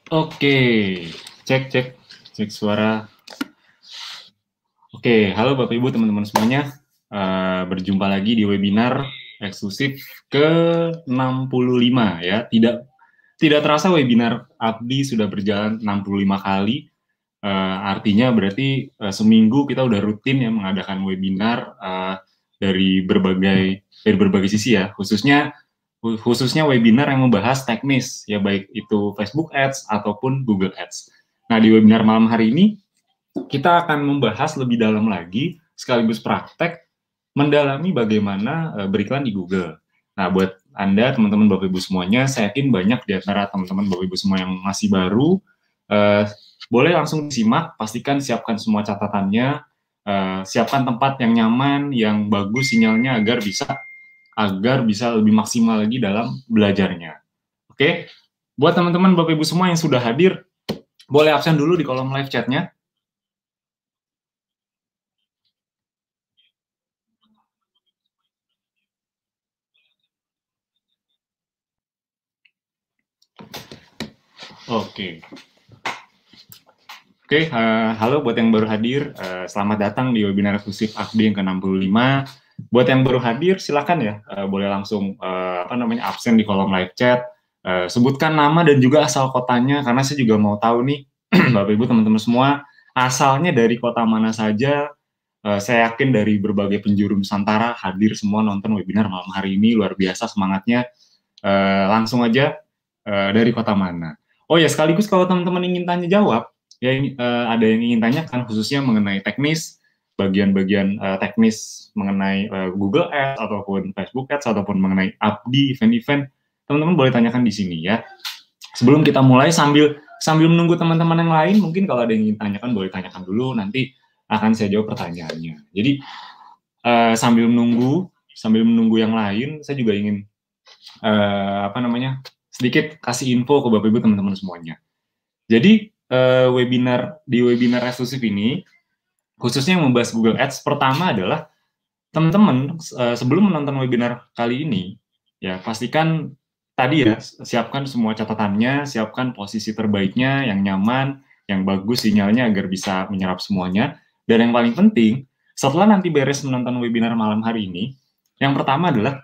Oke, cek cek cek suara. Oke, halo Bapak Ibu teman-teman semuanya. Berjumpa lagi di webinar eksklusif ke-65 ya. Tidak terasa webinar Abdi sudah berjalan 65 kali. Artinya berarti seminggu kita udah rutin ya mengadakan webinar dari berbagai sisi ya, khususnya webinar yang membahas teknis ya, baik itu Facebook Ads ataupun Google Ads. Nah, di webinar malam hari ini kita akan membahas lebih dalam lagi sekaligus praktek mendalami bagaimana beriklan di Google. Nah, buat Anda teman-teman Bapak Ibu semuanya, saya yakin banyak di antara teman-teman Bapak Ibu semua yang masih baru, boleh langsung disimak, pastikan siapkan semua catatannya, siapkan tempat yang nyaman, yang bagus sinyalnya agar bisa lebih maksimal lagi dalam belajarnya. Oke, buat teman-teman Bapak Ibu semua yang sudah hadir, boleh absen dulu di kolom live chat-nya. Oke. Oke, halo buat yang baru hadir, selamat datang di webinar eksklusif AKD yang ke-65. Buat yang baru hadir, silakan ya, boleh langsung absen di kolom live chat, sebutkan nama dan juga asal kotanya, karena saya juga mau tahu nih, Bapak Ibu teman-teman semua, asalnya dari kota mana saja. Saya yakin dari berbagai penjuru Nusantara hadir semua nonton webinar malam hari ini, luar biasa semangatnya. Langsung aja, dari kota mana. Oh ya, sekaligus kalau teman-teman ingin tanya jawab, ya ada yang ingin tanyakan khususnya mengenai teknis, bagian-bagian teknis mengenai Google Ads ataupun Facebook Ads ataupun mengenai Abdi event-event, teman-teman boleh tanyakan di sini ya. Sebelum kita mulai, sambil menunggu teman-teman yang lain, mungkin kalau ada yang ingin tanyakan boleh tanyakan dulu, nanti akan saya jawab pertanyaannya. Jadi sambil menunggu yang lain, saya juga ingin sedikit kasih info ke Bapak Ibu teman-teman semuanya. Jadi di webinar eksklusif ini, khususnya yang membahas Google Ads, pertama adalah teman-teman sebelum menonton webinar kali ini, ya pastikan tadi ya, siapkan semua catatannya, siapkan posisi terbaiknya, yang nyaman, yang bagus sinyalnya agar bisa menyerap semuanya. Dan yang paling penting, setelah nanti beres menonton webinar malam hari ini, yang pertama adalah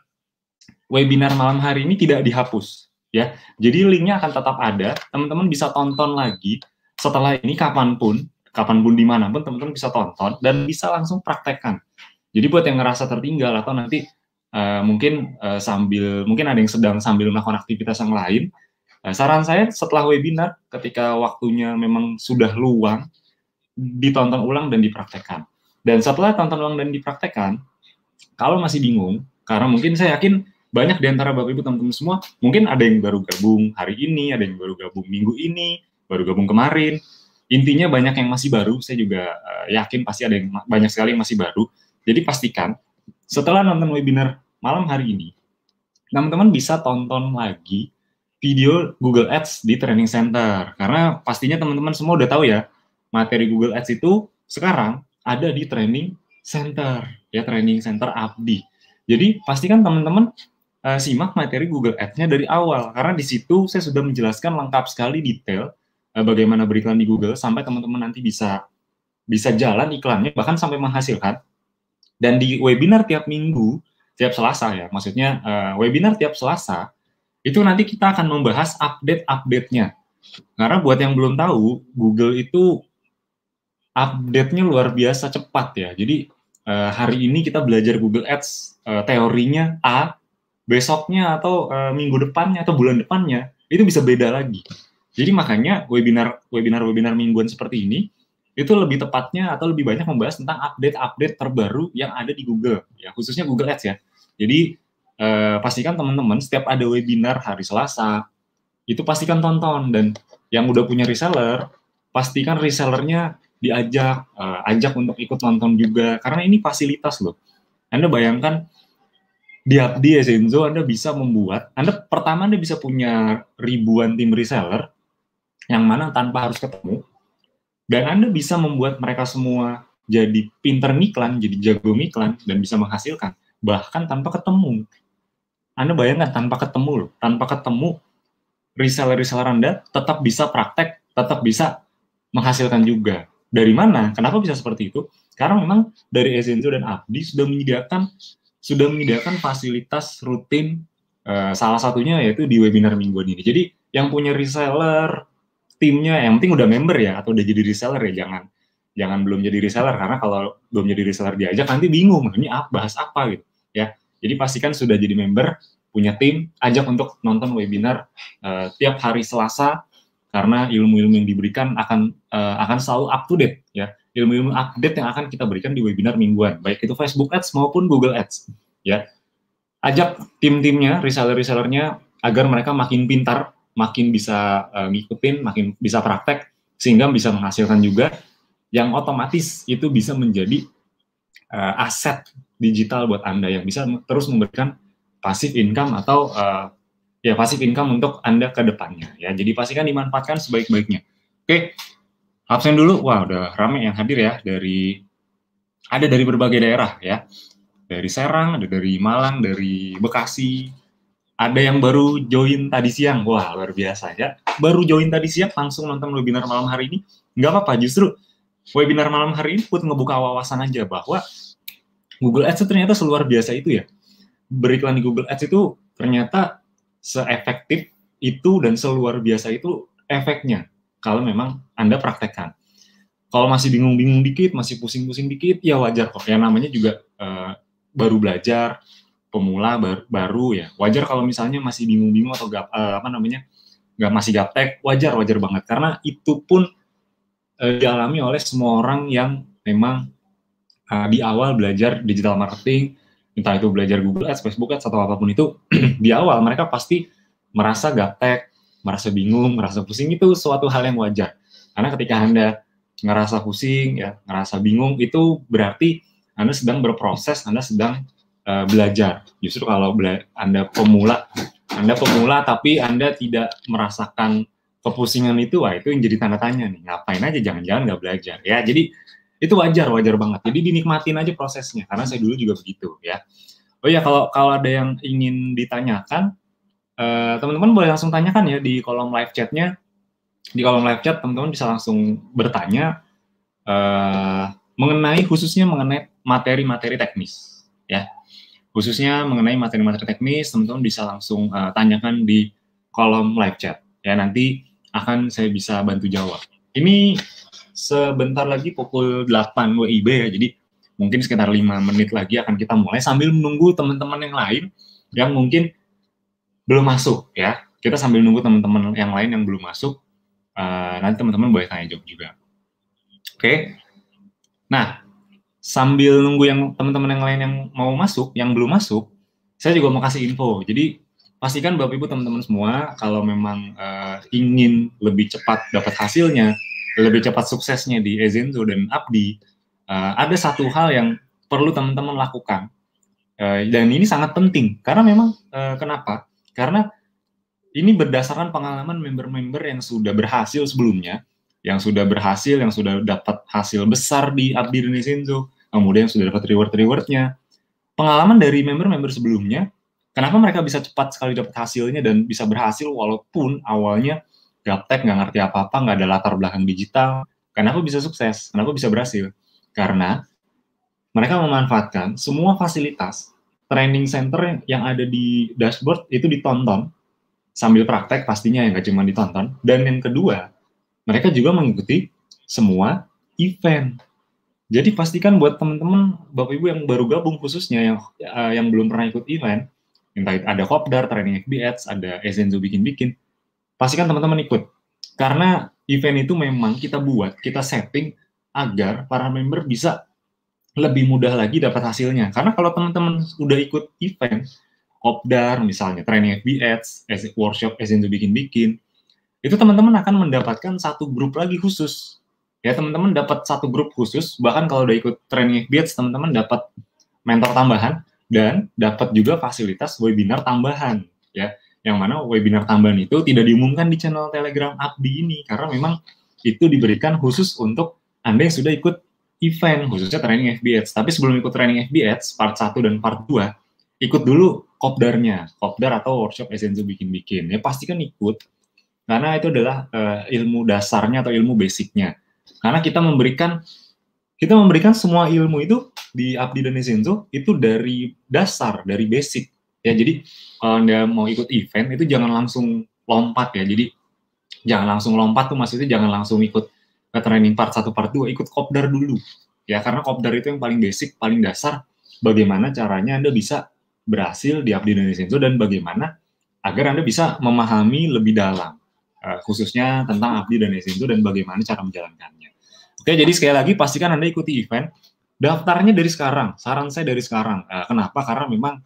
webinar malam hari ini tidak dihapus ya. Jadi linknya akan tetap ada, teman-teman bisa tonton lagi setelah ini kapanpun dimanapun teman-teman bisa tonton dan bisa langsung praktekkan. Jadi buat yang ngerasa tertinggal atau nanti mungkin ada yang sedang sambil melakukan aktivitas yang lain, saran saya setelah webinar ketika waktunya memang sudah luang, ditonton ulang dan dipraktekkan. Dan setelah tonton ulang dan dipraktekkan, kalau masih bingung, karena mungkin saya yakin banyak di antara Bapak Ibu teman-teman semua, mungkin ada yang baru gabung hari ini, ada yang baru gabung minggu ini, baru gabung kemarin. Intinya banyak yang masih baru, saya juga yakin pasti ada yang banyak sekali yang masih baru. Jadi pastikan setelah nonton webinar malam hari ini, teman-teman bisa tonton lagi video Google Ads di Training Center. Karena pastinya teman-teman semua udah tahu ya, materi Google Ads itu sekarang ada di Training Center, ya Training Center Abdi. Jadi pastikan teman-teman simak materi Google Ads-nya dari awal, karena di situ saya sudah menjelaskan lengkap sekali detail bagaimana beriklan di Google sampai teman-teman nanti bisa jalan iklannya bahkan sampai menghasilkan. Dan di webinar tiap minggu, tiap Selasa ya, maksudnya webinar tiap Selasa itu nanti kita akan membahas update-update-nya. Karena buat yang belum tahu, Google itu update-nya luar biasa cepat ya. Jadi hari ini kita belajar Google Ads teorinya A, besoknya atau minggu depannya atau bulan depannya itu bisa beda lagi. Jadi makanya webinar mingguan seperti ini itu lebih tepatnya atau lebih banyak membahas tentang update-update terbaru yang ada di Google, ya khususnya Google Ads ya. Jadi pastikan teman-teman setiap ada webinar hari Selasa itu pastikan tonton, dan yang udah punya reseller pastikan resellernya ajak untuk ikut nonton juga, karena ini fasilitas loh. Anda bayangkan di Ezenzo Anda bisa punya ribuan tim reseller yang mana tanpa harus ketemu, dan Anda bisa membuat mereka semua jadi pinter ngiklan, jadi jago ngiklan, dan bisa menghasilkan bahkan tanpa ketemu. Anda bayangkan tanpa ketemu loh, tanpa ketemu reseller-reseller Anda tetap bisa praktek, tetap bisa menghasilkan juga. Dari mana? Kenapa bisa seperti itu? Karena memang dari Ezenzo dan Abdi sudah menyediakan fasilitas rutin, salah satunya yaitu di webinar mingguan ini. Jadi yang punya reseller, timnya yang penting udah member ya, atau udah jadi reseller ya, jangan belum jadi reseller, karena kalau belum jadi reseller diajak nanti bingung ini bahas apa gitu ya. Jadi pastikan sudah jadi member, punya tim, ajak untuk nonton webinar tiap hari Selasa, karena ilmu-ilmu yang diberikan akan selalu up to date ya. Ilmu-ilmu update yang akan kita berikan di webinar mingguan, baik itu Facebook Ads maupun Google Ads ya. Ajak tim-timnya, reseller-resellernya, agar mereka makin pintar, makin bisa ngikutin, makin bisa praktek, sehingga bisa menghasilkan juga, yang otomatis itu bisa menjadi aset digital buat Anda yang bisa terus memberikan passive income atau passive income untuk Anda ke depannya ya. Jadi pastikan dimanfaatkan sebaik-baiknya. Oke, absen dulu. Wah, udah rame yang hadir ya, ada dari berbagai daerah ya. Dari Serang, ada dari Malang, dari Bekasi, ada yang baru join tadi siang. Wah, luar biasa ya. Baru join tadi siang langsung nonton webinar malam hari ini. Nggak apa-apa, justru webinar malam hari ini buat ngebuka wawasan aja bahwa Google Ads itu ternyata seluar biasa itu ya. Beriklan di Google Ads itu ternyata seefektif itu dan seluar biasa itu efeknya kalau memang Anda praktekkan. Kalau masih bingung-bingung dikit, masih pusing-pusing dikit, ya wajar kok. Ya namanya juga baru belajar, pemula baru ya. Wajar kalau misalnya masih bingung-bingung atau masih gaptek, wajar banget, karena itu pun dialami oleh semua orang yang memang di awal belajar digital marketing, entah itu belajar Google Ads, Facebook Ads, atau apapun itu. Di awal mereka pasti merasa gaptek, merasa bingung, merasa pusing, itu suatu hal yang wajar. Karena ketika Anda ngerasa pusing, ya, ngerasa bingung, itu berarti Anda sedang berproses, Anda sedang belajar. Justru kalau Anda pemula tapi Anda tidak merasakan kepusingan itu, wah itu yang jadi tanda tanya nih, ngapain aja, jangan-jangan nggak belajar ya. Jadi itu wajar banget. Jadi dinikmatin aja prosesnya, karena saya dulu juga begitu ya. Oh ya, kalau ada yang ingin ditanyakan, teman-teman boleh langsung tanyakan ya di kolom live chatnya. Di kolom live chat teman-teman bisa langsung bertanya khususnya mengenai materi-materi teknis ya. Khususnya mengenai materi-materi teknis, teman-teman bisa langsung tanyakan di kolom live chat ya. Nanti akan saya bisa bantu jawab. Ini sebentar lagi pukul 8 WIB ya, jadi mungkin sekitar 5 menit lagi akan kita mulai, sambil menunggu teman-teman yang lain yang mungkin belum masuk ya. Kita sambil nunggu teman-teman yang lain yang belum masuk, nanti teman-teman boleh tanya jawab juga. Oke. Nah, sambil nunggu yang teman-teman yang lain yang mau masuk, yang belum masuk, saya juga mau kasih info. Jadi pastikan Bapak Ibu teman-teman semua, kalau memang ingin lebih cepat dapat hasilnya, lebih cepat suksesnya di Ezenzo dan Abdi, ada satu hal yang perlu teman-teman lakukan, dan ini sangat penting, karena memang kenapa? Karena ini berdasarkan pengalaman member-member yang sudah berhasil sebelumnya, yang sudah dapat hasil besar di Abdi dan Ezenzo, kemudian sudah dapat reward-rewardnya. Pengalaman dari member-member sebelumnya, kenapa mereka bisa cepat sekali dapat hasilnya dan bisa berhasil walaupun awalnya gaptek, nggak ngerti apa-apa, nggak ada latar belakang digital. Kenapa bisa sukses? Kenapa bisa berhasil? Karena mereka memanfaatkan semua fasilitas training center yang ada di dashboard itu ditonton sambil praktek pastinya, yang nggak cuma ditonton. Dan yang kedua, mereka juga mengikuti semua event. Jadi pastikan buat teman-teman, Bapak Ibu yang baru gabung khususnya, yang belum pernah ikut event, entah ada Kopdar, Training FB Ads, ada Ezenzo bikin-bikin, pastikan teman-teman ikut. Karena event itu memang kita buat, kita setting agar para member bisa lebih mudah lagi dapat hasilnya. Karena kalau teman-teman udah ikut event, Kopdar misalnya, Training FB Ads, workshop Ezenzo bikin-bikin, itu teman-teman akan mendapatkan satu grup lagi khusus. Ya, teman-teman dapat satu grup khusus, bahkan kalau udah ikut Training FB Ads, teman-teman dapat mentor tambahan, dan dapat juga fasilitas webinar tambahan. Ya, yang mana webinar tambahan itu tidak diumumkan di channel Telegram Abdi ini, karena memang itu diberikan khusus untuk Anda yang sudah ikut event, khususnya Training FB Ads. Tapi sebelum ikut Training FB Ads, part 1 dan part 2, ikut dulu Kopdarnya, Kopdar atau workshop Ezenzo bikin-bikin. Ya, pastikan ikut, Karena itu adalah ilmu dasarnya atau ilmu basicnya. Karena kita memberikan semua ilmu itu di Abdi dan Esenzo itu dari dasar, dari basic. Ya, jadi kalau Anda mau ikut event itu jangan langsung lompat ya. Jadi jangan langsung lompat tuh maksudnya jangan langsung ikut ke training part 1 part 2, ikut kopdar dulu. Ya, karena kopdar itu yang paling basic, paling dasar bagaimana caranya Anda bisa berhasil di Abdi dan Esenzo dan bagaimana agar Anda bisa memahami lebih dalam khususnya tentang Abdi dan Esenzo dan bagaimana cara menjalankannya. Oke, jadi sekali lagi pastikan Anda ikuti event. Daftarnya dari sekarang, saran saya dari sekarang. Kenapa? Karena memang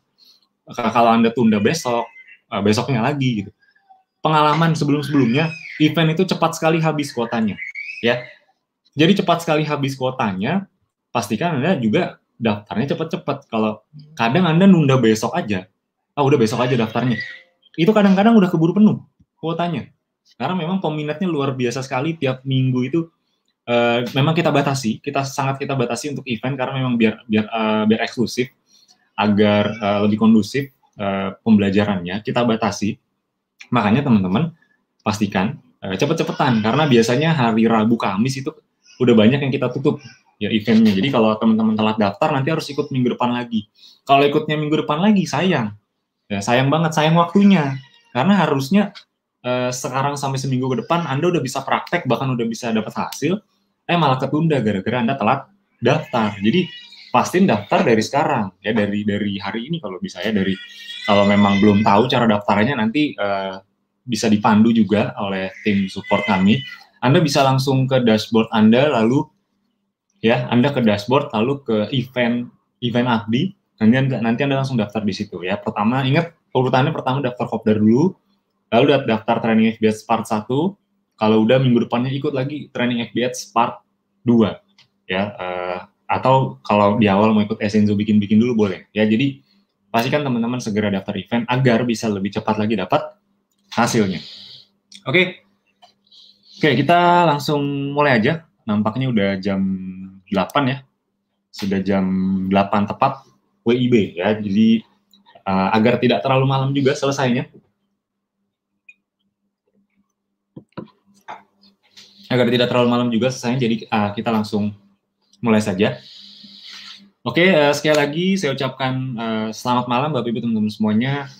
kalau Anda tunda besok, besoknya lagi gitu. Pengalaman sebelum-sebelumnya, event itu cepat sekali habis kuotanya. Ya, jadi cepat sekali habis kuotanya, pastikan Anda juga daftarnya cepat-cepat. Kalau kadang Anda nunda besok aja, udah besok aja daftarnya. Itu kadang-kadang udah keburu penuh kuotanya. Karena memang peminatnya luar biasa sekali tiap minggu itu. Memang kita batasi untuk event karena memang biar eksklusif, agar lebih kondusif pembelajarannya kita batasi. Makanya teman-teman pastikan cepet-cepetan karena biasanya hari Rabu Kamis itu udah banyak yang kita tutup ya eventnya. Jadi kalau teman-teman telat daftar nanti harus ikut minggu depan lagi. Kalau ikutnya minggu depan lagi sayang, ya sayang banget, sayang waktunya. Karena harusnya sekarang sampai seminggu ke depan Anda udah bisa praktek bahkan udah bisa dapat hasil, malah ketunda gara-gara Anda telat daftar. Jadi pastiin daftar dari sekarang ya, dari hari ini kalau bisa ya, dari kalau memang belum tahu cara daftarnya nanti bisa dipandu juga oleh tim support kami. Anda bisa langsung ke dashboard Anda lalu ya, Anda ke dashboard lalu ke event Abdi, nanti Anda langsung daftar di situ ya. Pertama ingat urutannya, pertama daftar kopdar dulu, lalu daftar training FBS part 1, kalau udah minggu depannya ikut lagi training FBS part 2 ya, atau kalau di awal mau ikut Esenzo bikin-bikin dulu boleh ya. Jadi pastikan teman-teman segera daftar event agar bisa lebih cepat lagi dapat hasilnya. Oke, kita langsung mulai aja. Nampaknya udah jam 8 ya, sudah jam 8 tepat WIB ya. Jadi agar tidak terlalu malam juga selesainya. Agar tidak terlalu malam juga selesainya, jadi kita langsung mulai saja. Oke, sekali lagi saya ucapkan selamat malam Bapak Ibu teman-teman semuanya.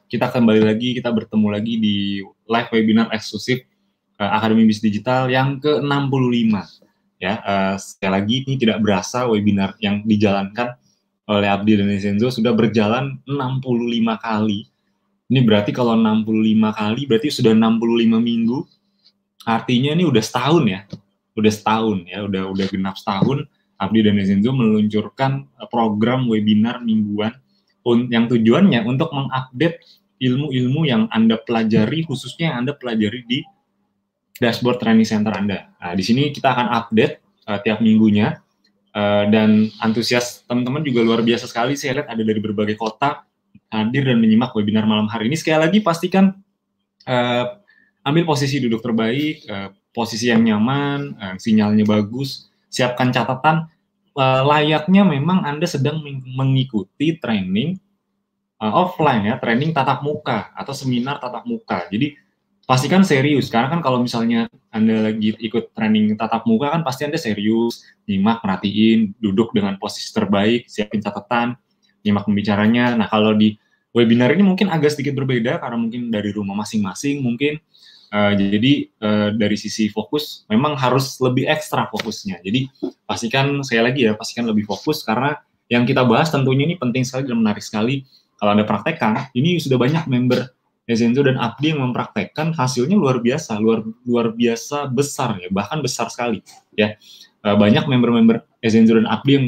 Kita kembali lagi, kita bertemu lagi di live webinar eksklusif Akademi Bisnis Digital yang ke-65. Ya, sekali lagi ini tidak berasa webinar yang dijalankan oleh Abdi dan Esenzo sudah berjalan 65 kali. Ini berarti kalau 65 kali berarti sudah 65 minggu. Artinya ini udah setahun ya. Udah genap setahun Abdi dan Esenzo meluncurkan program webinar mingguan yang tujuannya untuk mengupdate ilmu-ilmu yang Anda pelajari, khususnya yang Anda pelajari di dashboard training center Anda. Nah, di sini kita akan update tiap minggunya, dan antusias teman-teman juga luar biasa sekali. Saya lihat ada dari berbagai kota hadir dan menyimak webinar malam hari ini. Sekali lagi pastikan ambil posisi duduk terbaik, posisi yang nyaman, sinyalnya bagus, siapkan catatan, layaknya memang Anda sedang mengikuti training offline ya, training tatap muka atau seminar tatap muka. Jadi pastikan serius, karena kan kalau misalnya Anda lagi ikut training tatap muka kan pasti Anda serius, nyimak, perhatiin, duduk dengan posisi terbaik, siapin catatan, nyimak pembicaranya. Nah, kalau di webinar ini mungkin agak sedikit berbeda karena mungkin dari rumah masing-masing mungkin. Jadi dari sisi fokus memang harus lebih ekstra fokusnya. Jadi pastikan, saya lagi ya, pastikan lebih fokus karena yang kita bahas tentunya ini penting sekali dan menarik sekali. Kalau Anda praktekkan, ini sudah banyak member Esenzo dan Abdi yang mempraktekkan, hasilnya luar biasa, luar biasa besar ya, bahkan besar sekali ya. Banyak member-member Esenzo dan Abdi yang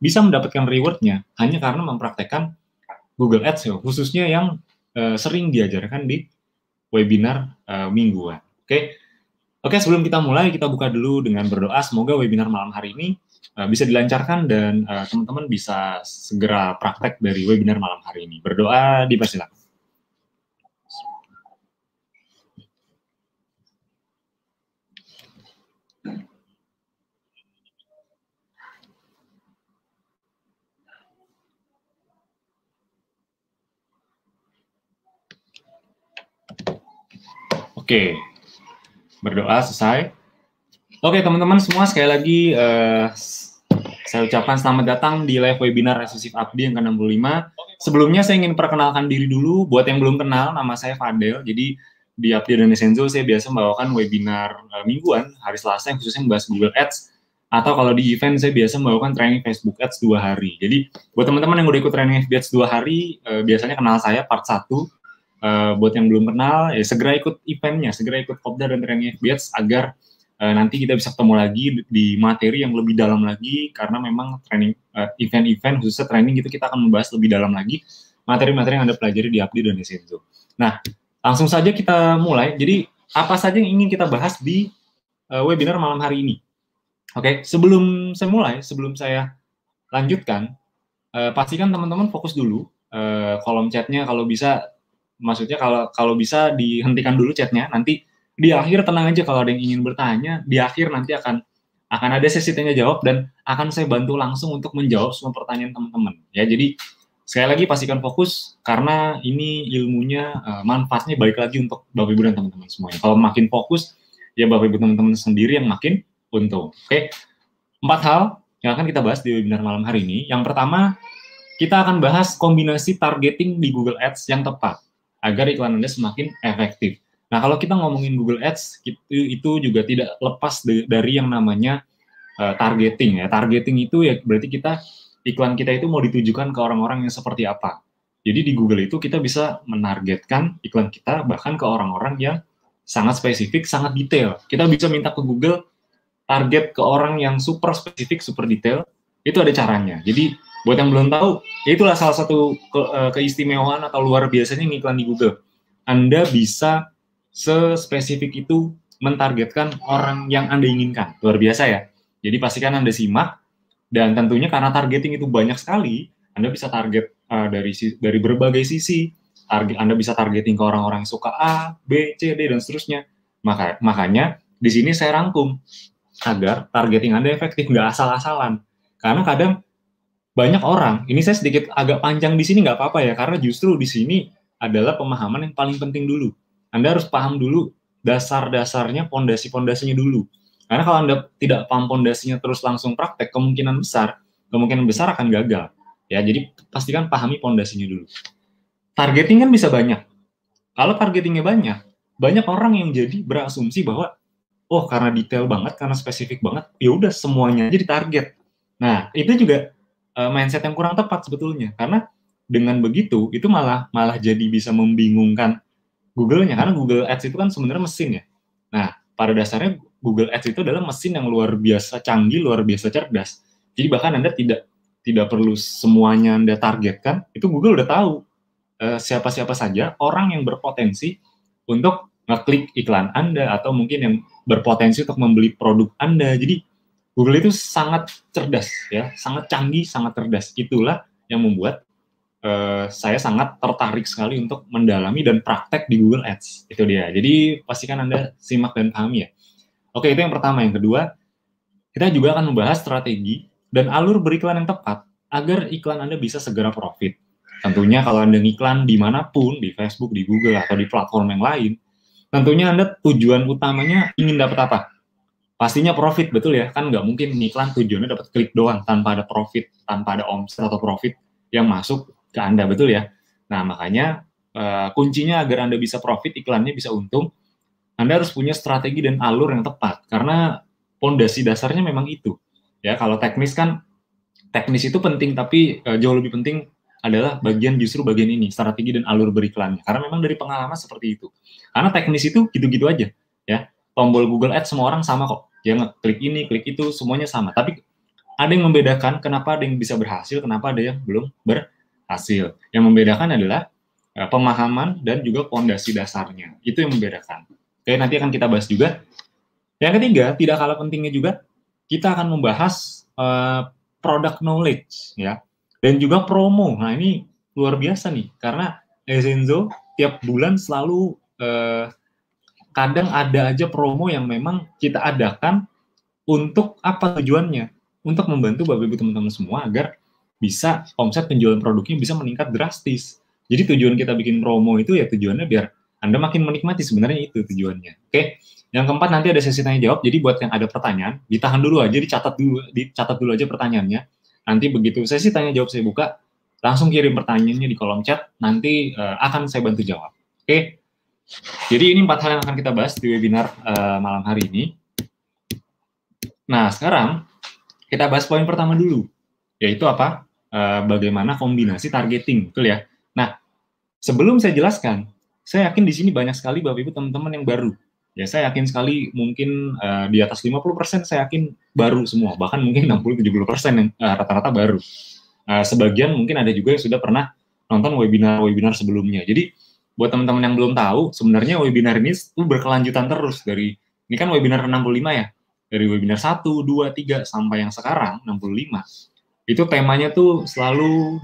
bisa mendapatkan rewardnya hanya karena mempraktekkan Google Ads ya, khususnya yang sering diajarkan di webinar mingguan. Oke, sebelum kita mulai, kita buka dulu dengan berdoa. Semoga webinar malam hari ini bisa dilancarkan dan teman-teman bisa segera praktek dari webinar malam hari ini. Berdoa, dipersilakan. Oke, berdoa selesai. Oke teman-teman semua, sekali lagi saya ucapkan selamat datang di live webinar Eksklusif Abdi yang ke-65. Sebelumnya saya ingin perkenalkan diri dulu. Buat yang belum kenal, nama saya Fadel. Jadi di Abdi dan Desenzo saya biasa membawakan webinar mingguan, hari Selasa yang khususnya membahas Google Ads. Atau kalau di event saya biasa membawakan training Facebook Ads 2 hari. Jadi buat teman-teman yang udah ikut training Facebook Ads 2 hari, biasanya kenal saya part 1. Buat yang belum kenal, ya segera ikut eventnya, segera ikut kopdar dan training Facebook Ads agar nanti kita bisa ketemu lagi di materi yang lebih dalam lagi, karena memang training event-event khususnya training itu kita akan membahas lebih dalam lagi materi-materi yang Anda pelajari di Abdi dan Desenzo. Nah, langsung saja kita mulai. Jadi apa saja yang ingin kita bahas di webinar malam hari ini? Oke, sebelum saya mulai, sebelum saya lanjutkan, pastikan teman-teman fokus dulu kolom chatnya, kalau bisa, maksudnya kalau bisa dihentikan dulu chatnya. Nanti di akhir tenang aja, kalau ada yang ingin bertanya, di akhir nanti akan ada sesi tanya jawab dan akan saya bantu langsung untuk menjawab semua pertanyaan teman-teman. Ya, jadi sekali lagi pastikan fokus karena ini ilmunya manfaatnya baik lagi untuk Bapak Ibu dan teman-teman semuanya. Kalau makin fokus, ya Bapak Ibu teman-teman sendiri yang makin untung. Oke, 4 hal yang akan kita bahas di webinar malam hari ini. Yang pertama, kita akan bahas kombinasi targeting di Google Ads yang tepat agar iklan Anda semakin efektif. Nah, kalau kita ngomongin Google Ads, itu juga tidak lepas dari yang namanya targeting. Ya. Targeting itu ya berarti iklan kita itu mau ditujukan ke orang-orang yang seperti apa. Jadi di Google itu kita bisa menargetkan iklan kita bahkan ke orang-orang yang sangat spesifik, sangat detail. Kita bisa minta ke Google target ke orang yang super spesifik, super detail. Itu ada caranya. Jadi buat yang belum tahu, itulah salah satu keistimewaan atau luar biasanya ngiklan di Google. Anda bisa sespesifik itu mentargetkan orang yang Anda inginkan. Luar biasa ya. Jadi pastikan Anda simak, dan tentunya karena targeting itu banyak sekali, Anda bisa target dari berbagai sisi. Anda bisa targeting ke orang-orang yang suka A, B, C, D, dan seterusnya. Makanya di sini saya rangkum agar targeting Anda efektif, nggak asal-asalan. Karena kadang banyak orang, ini saya sedikit agak panjang di sini nggak apa-apa ya, karena justru di sini adalah pemahaman yang paling penting dulu. Anda harus paham dulu dasar-dasarnya, pondasi-pondasinya dulu. Karena kalau Anda tidak paham pondasinya terus langsung praktek, kemungkinan besar akan gagal. Ya, jadi pastikan pahami pondasinya dulu. Targeting kan bisa banyak. Kalau targetingnya banyak orang yang jadi berasumsi bahwa oh karena detail banget, karena spesifik banget, ya udah semuanya aja ditarget. Nah, itu juga mindset yang kurang tepat sebetulnya. Karena dengan begitu, itu malah jadi bisa membingungkan Google-nya, karena Google Ads itu kan sebenarnya mesin ya. Nah, pada dasarnya Google Ads itu adalah mesin yang luar biasa canggih, luar biasa cerdas. Jadi bahkan Anda tidak perlu semuanya Anda targetkan, itu Google udah tahu siapa-siapa saja orang yang berpotensi untuk ngeklik iklan Anda atau mungkin yang berpotensi untuk membeli produk Anda. Jadi Google itu sangat cerdas ya, sangat canggih, sangat cerdas. Itulah yang membuat saya sangat tertarik sekali untuk mendalami dan praktek di Google Ads. Itu dia. Jadi pastikan Anda simak dan pahami ya. Oke, itu yang pertama. Yang kedua, kita juga akan membahas strategi dan alur beriklan yang tepat agar iklan Anda bisa segera profit. Tentunya kalau Anda ngiklan dimanapun, di Facebook, di Google, atau di platform yang lain, tentunya Anda tujuan utamanya ingin dapat apa? Pastinya profit, betul ya? Kan nggak mungkin iklan tujuannya dapat klik doang, tanpa ada profit, tanpa ada omset atau profit yang masuk ke Anda, betul ya? Nah, makanya kuncinya agar Anda bisa profit, iklannya bisa untung, Anda harus punya strategi dan alur yang tepat, karena pondasi dasarnya memang itu. Ya, kalau teknis itu penting, tapi jauh lebih penting adalah justru bagian ini, strategi dan alur beriklannya. Karena memang dari pengalaman seperti itu. Karena teknis itu gitu-gitu aja, ya. Tombol Google Ads semua orang sama kok. Dia ngeklik ini, klik itu, semuanya sama. Tapi ada yang membedakan kenapa ada yang bisa berhasil, kenapa ada yang belum berhasil. Yang membedakan adalah pemahaman dan juga fondasi dasarnya. Itu yang membedakan. Oke, nanti akan kita bahas juga. Yang ketiga, tidak kalah pentingnya juga, kita akan membahas product knowledge, ya. Dan juga promo. Nah, ini luar biasa nih, karena Desenzo tiap bulan selalu kadang ada aja promo yang memang kita adakan untuk apa tujuannya? Untuk membantu Bapak Ibu teman-teman semua agar bisa omset penjualan produknya bisa meningkat drastis. Jadi tujuan kita bikin promo itu ya tujuannya biar Anda makin menikmati, sebenarnya itu tujuannya. Oke. Yang keempat, nanti ada sesi tanya jawab. Jadi buat yang ada pertanyaan, ditahan dulu aja, dicatat dulu aja pertanyaannya. Nanti begitu sesi tanya jawab saya buka, langsung kirim pertanyaannya di kolom chat, nanti akan saya bantu jawab. Oke. Jadi ini 4 hal yang akan kita bahas di webinar malam hari ini. Nah, sekarang kita bahas poin pertama dulu, yaitu apa? Bagaimana kombinasi targeting, betul ya? Nah, sebelum saya jelaskan, saya yakin di sini banyak sekali Bapak Ibu teman-teman yang baru. Ya, saya yakin sekali mungkin di atas 50% saya yakin baru semua, bahkan mungkin 60-70% yang rata-rata baru. Sebagian mungkin ada juga yang sudah pernah nonton webinar-webinar sebelumnya. Jadi, buat teman-teman yang belum tahu, sebenarnya webinar ini tuh berkelanjutan terus dari, ini kan webinar 65 ya, dari webinar 1, 2, 3, sampai yang sekarang, 65. Itu temanya tuh selalu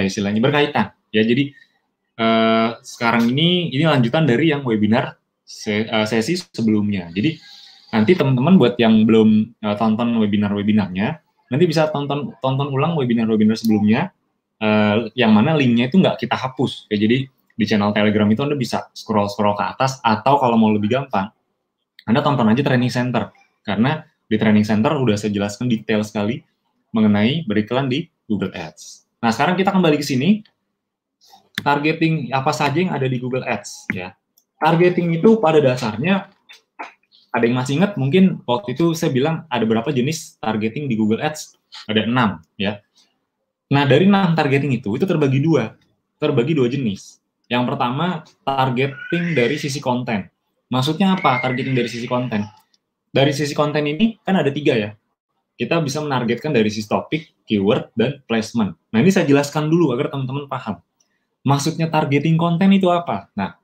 istilahnya berkaitan. Ya, jadi sekarang ini lanjutan dari yang webinar sesi sebelumnya. Jadi nanti teman-teman buat yang belum tonton webinar-webinarnya, nanti bisa tonton ulang webinar-webinar sebelumnya, yang mana linknya itu nggak kita hapus. Ya, jadi di channel Telegram itu Anda bisa scroll ke atas, atau kalau mau lebih gampang, Anda tonton aja Training Center. Karena di Training Center udah saya jelaskan detail sekali mengenai beriklan di Google Ads. Nah, sekarang kita kembali ke sini. Targeting apa saja yang ada di Google Ads, ya. Targeting itu pada dasarnya, ada yang masih ingat, mungkin waktu itu saya bilang ada berapa jenis targeting di Google Ads? Ada 6, ya. Nah, dari 6 targeting itu terbagi dua jenis. Yang pertama, targeting dari sisi konten. Maksudnya apa targeting dari sisi konten? Dari sisi konten ini kan ada 3 ya. Kita bisa menargetkan dari sisi topik, keyword, dan placement. Nah, ini saya jelaskan dulu agar teman-teman paham. Maksudnya targeting konten itu apa? Nah,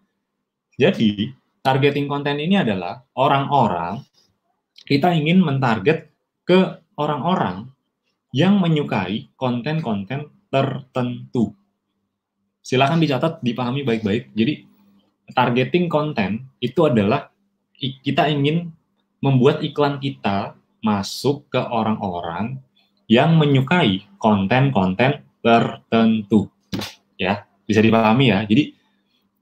jadi targeting konten ini adalah orang-orang, kita ingin mentarget ke orang-orang yang menyukai konten-konten tertentu. Silakan dicatat, dipahami baik-baik. Jadi, targeting konten itu adalah kita ingin membuat iklan kita masuk ke orang-orang yang menyukai konten-konten tertentu. Ya, bisa dipahami ya. Jadi,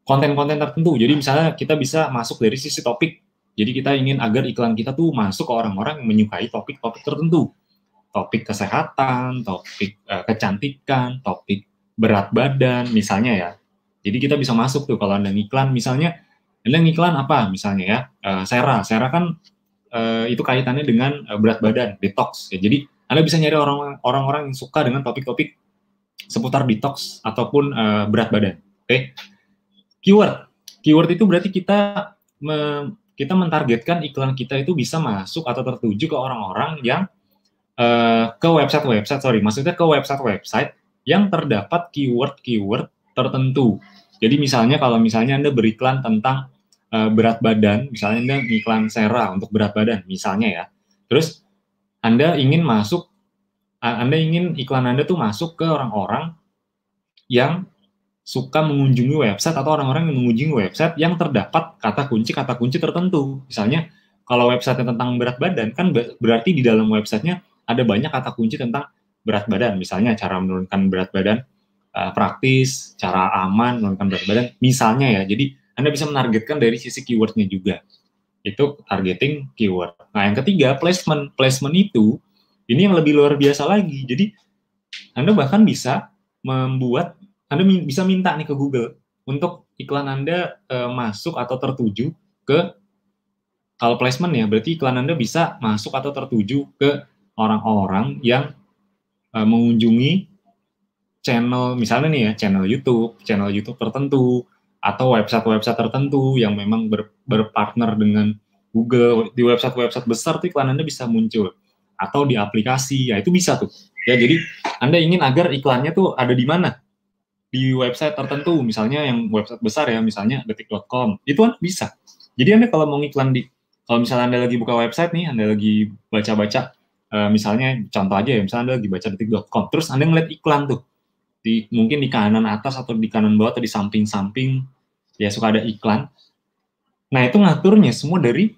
konten-konten tertentu. Jadi misalnya kita bisa masuk dari sisi topik. Jadi kita ingin agar iklan kita tuh masuk ke orang-orang yang menyukai topik-topik tertentu. Topik kesehatan, topik kecantikan, topik berat badan, misalnya ya. Jadi kita bisa masuk tuh kalau Anda ngiklan, misalnya Anda ngiklan apa? Misalnya ya, Sera. Sera kan itu kaitannya dengan berat badan, detox. Ya. Jadi Anda bisa nyari orang-orang yang suka dengan topik-topik seputar detox ataupun berat badan. Oke. Keyword itu berarti kita mentargetkan iklan kita itu bisa masuk atau tertuju ke orang-orang yang ke website yang terdapat keyword tertentu. Jadi misalnya kalau Anda beriklan tentang berat badan, misalnya Anda iklan Sera untuk berat badan, misalnya ya. Terus Anda ingin iklan Anda tuh masuk ke orang-orang yang suka mengunjungi website atau orang-orang yang mengunjungi website yang terdapat kata kunci tertentu. Misalnya, kalau website tentang berat badan, kan berarti di dalam websitenya ada banyak kata kunci tentang berat badan. Misalnya, cara menurunkan berat badan praktis, cara aman menurunkan berat badan, misalnya ya. Jadi, Anda bisa menargetkan dari sisi keyword-nya juga. Itu targeting keyword. Nah, yang ketiga, placement. Placement itu, ini yang lebih luar biasa lagi. Jadi, Anda bahkan bisa Anda bisa minta nih ke Google untuk iklan Anda masuk atau tertuju ke, kalau placement ya, berarti iklan Anda bisa masuk atau tertuju ke orang-orang yang mengunjungi channel, misalnya nih ya, channel YouTube tertentu, atau website-website tertentu yang memang berpartner dengan Google. Di website-website besar tuh iklan Anda bisa muncul. Atau di aplikasi, ya itu bisa tuh. Ya, jadi Anda ingin agar iklannya tuh ada di mana? Di website tertentu, misalnya yang website besar ya, misalnya detik.com, itu kan bisa. Jadi Anda kalau mau ngiklan kalau misalnya Anda lagi buka website nih, Anda lagi baca-baca, misalnya contoh aja ya, misalnya Anda lagi baca detik.com, terus Anda ngeliat iklan tuh, mungkin di kanan atas atau di kanan bawah atau di samping-samping, ya suka ada iklan. Nah, itu ngaturnya semua dari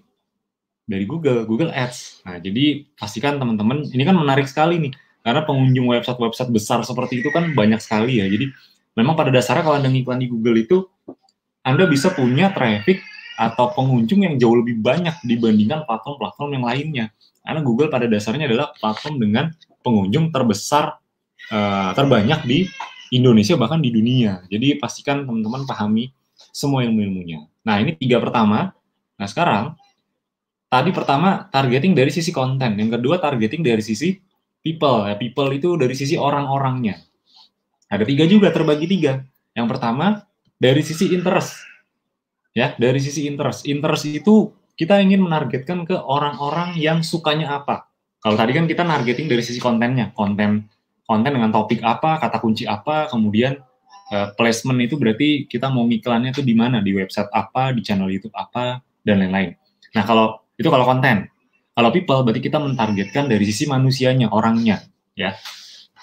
Google Ads. Nah, jadi pastikan teman-teman, ini kan menarik sekali nih, karena pengunjung website-website besar seperti itu kan banyak sekali ya. Jadi memang pada dasarnya kalau Anda ngiklan di Google itu Anda bisa punya traffic atau pengunjung yang jauh lebih banyak dibandingkan platform-platform yang lainnya. Karena Google pada dasarnya adalah platform dengan pengunjung terbesar, terbanyak di Indonesia bahkan di dunia. Jadi pastikan teman-teman pahami semua ilmu-ilmunya. Nah, ini 3 pertama. Nah, sekarang tadi pertama targeting dari sisi konten, yang kedua targeting dari sisi people. Ya, people itu dari sisi orang-orangnya. Ada 3 juga, terbagi 3. Yang pertama dari sisi interest. Ya, dari sisi interest. Interest itu kita ingin menargetkan ke orang-orang yang sukanya apa. Kalau tadi kan kita targeting dari sisi kontennya, konten dengan topik apa, kata kunci apa, kemudian placement itu berarti kita mau iklannya itu di mana, di website apa, di channel YouTube apa, dan lain-lain. Nah, kalau itu kalau konten. Kalau people berarti kita mentargetkan dari sisi manusianya, orangnya, ya.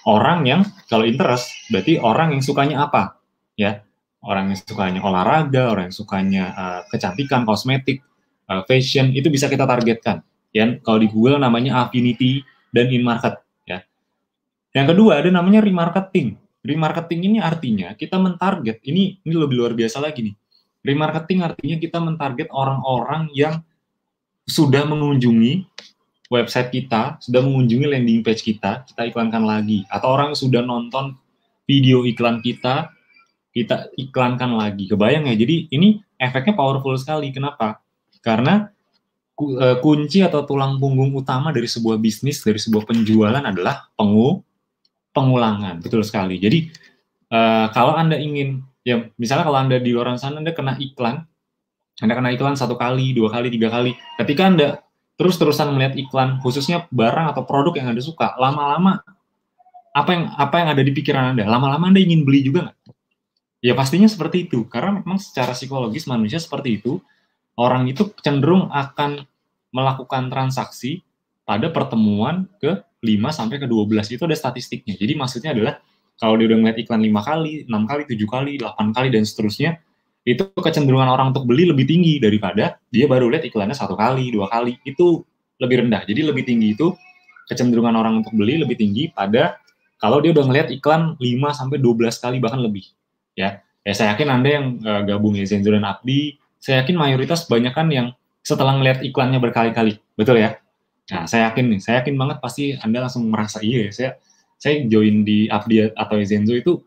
Orang yang kalau interest berarti orang yang sukanya apa, ya. Orang yang sukanya olahraga, orang yang sukanya kecantikan, kosmetik, fashion, itu bisa kita targetkan. Ya, kalau di Google namanya affinity dan in market. Ya. Yang kedua ada namanya remarketing. Remarketing ini artinya kita mentarget, ini lebih luar biasa lagi nih. Remarketing artinya kita mentarget orang-orang yang sudah mengunjungi website kita, sudah mengunjungi landing page kita iklankan lagi. Atau orang yang sudah nonton video iklan kita iklankan lagi. Kebayang ya? Jadi ini efeknya powerful sekali. Kenapa? Karena kunci atau tulang punggung utama dari sebuah bisnis, dari sebuah penjualan adalah pengulangan. Betul sekali. Jadi kalau Anda ingin, ya misalnya kalau Anda di luar sana Anda kena iklan 1 kali, 2 kali, 3 kali. Ketika Anda terus-terusan melihat iklan, khususnya barang atau produk yang Anda suka, lama-lama apa yang ada di pikiran Anda? Lama-lama Anda ingin beli juga nggak? Ya pastinya seperti itu, karena memang secara psikologis manusia seperti itu, orang itu cenderung akan melakukan transaksi pada pertemuan ke 5 sampai ke 12, itu ada statistiknya. Jadi maksudnya adalah, kalau dia udah ngeliat iklan 5 kali, 6 kali, 7 kali, 8 kali, dan seterusnya, itu kecenderungan orang untuk beli lebih tinggi daripada dia baru lihat iklannya 1 kali, 2 kali, itu lebih rendah. Jadi lebih tinggi itu, kecenderungan orang untuk beli lebih tinggi pada kalau dia udah ngeliat iklan 5 sampai 12 kali bahkan lebih. Ya, saya yakin Anda yang gabung ya Zenzo dan Abdi, saya yakin mayoritas banyak kan yang setelah ngeliat iklannya berkali-kali, betul ya? Nah, saya yakin banget pasti Anda langsung merasa iya ya, saya join di Abdi atau Zenzo itu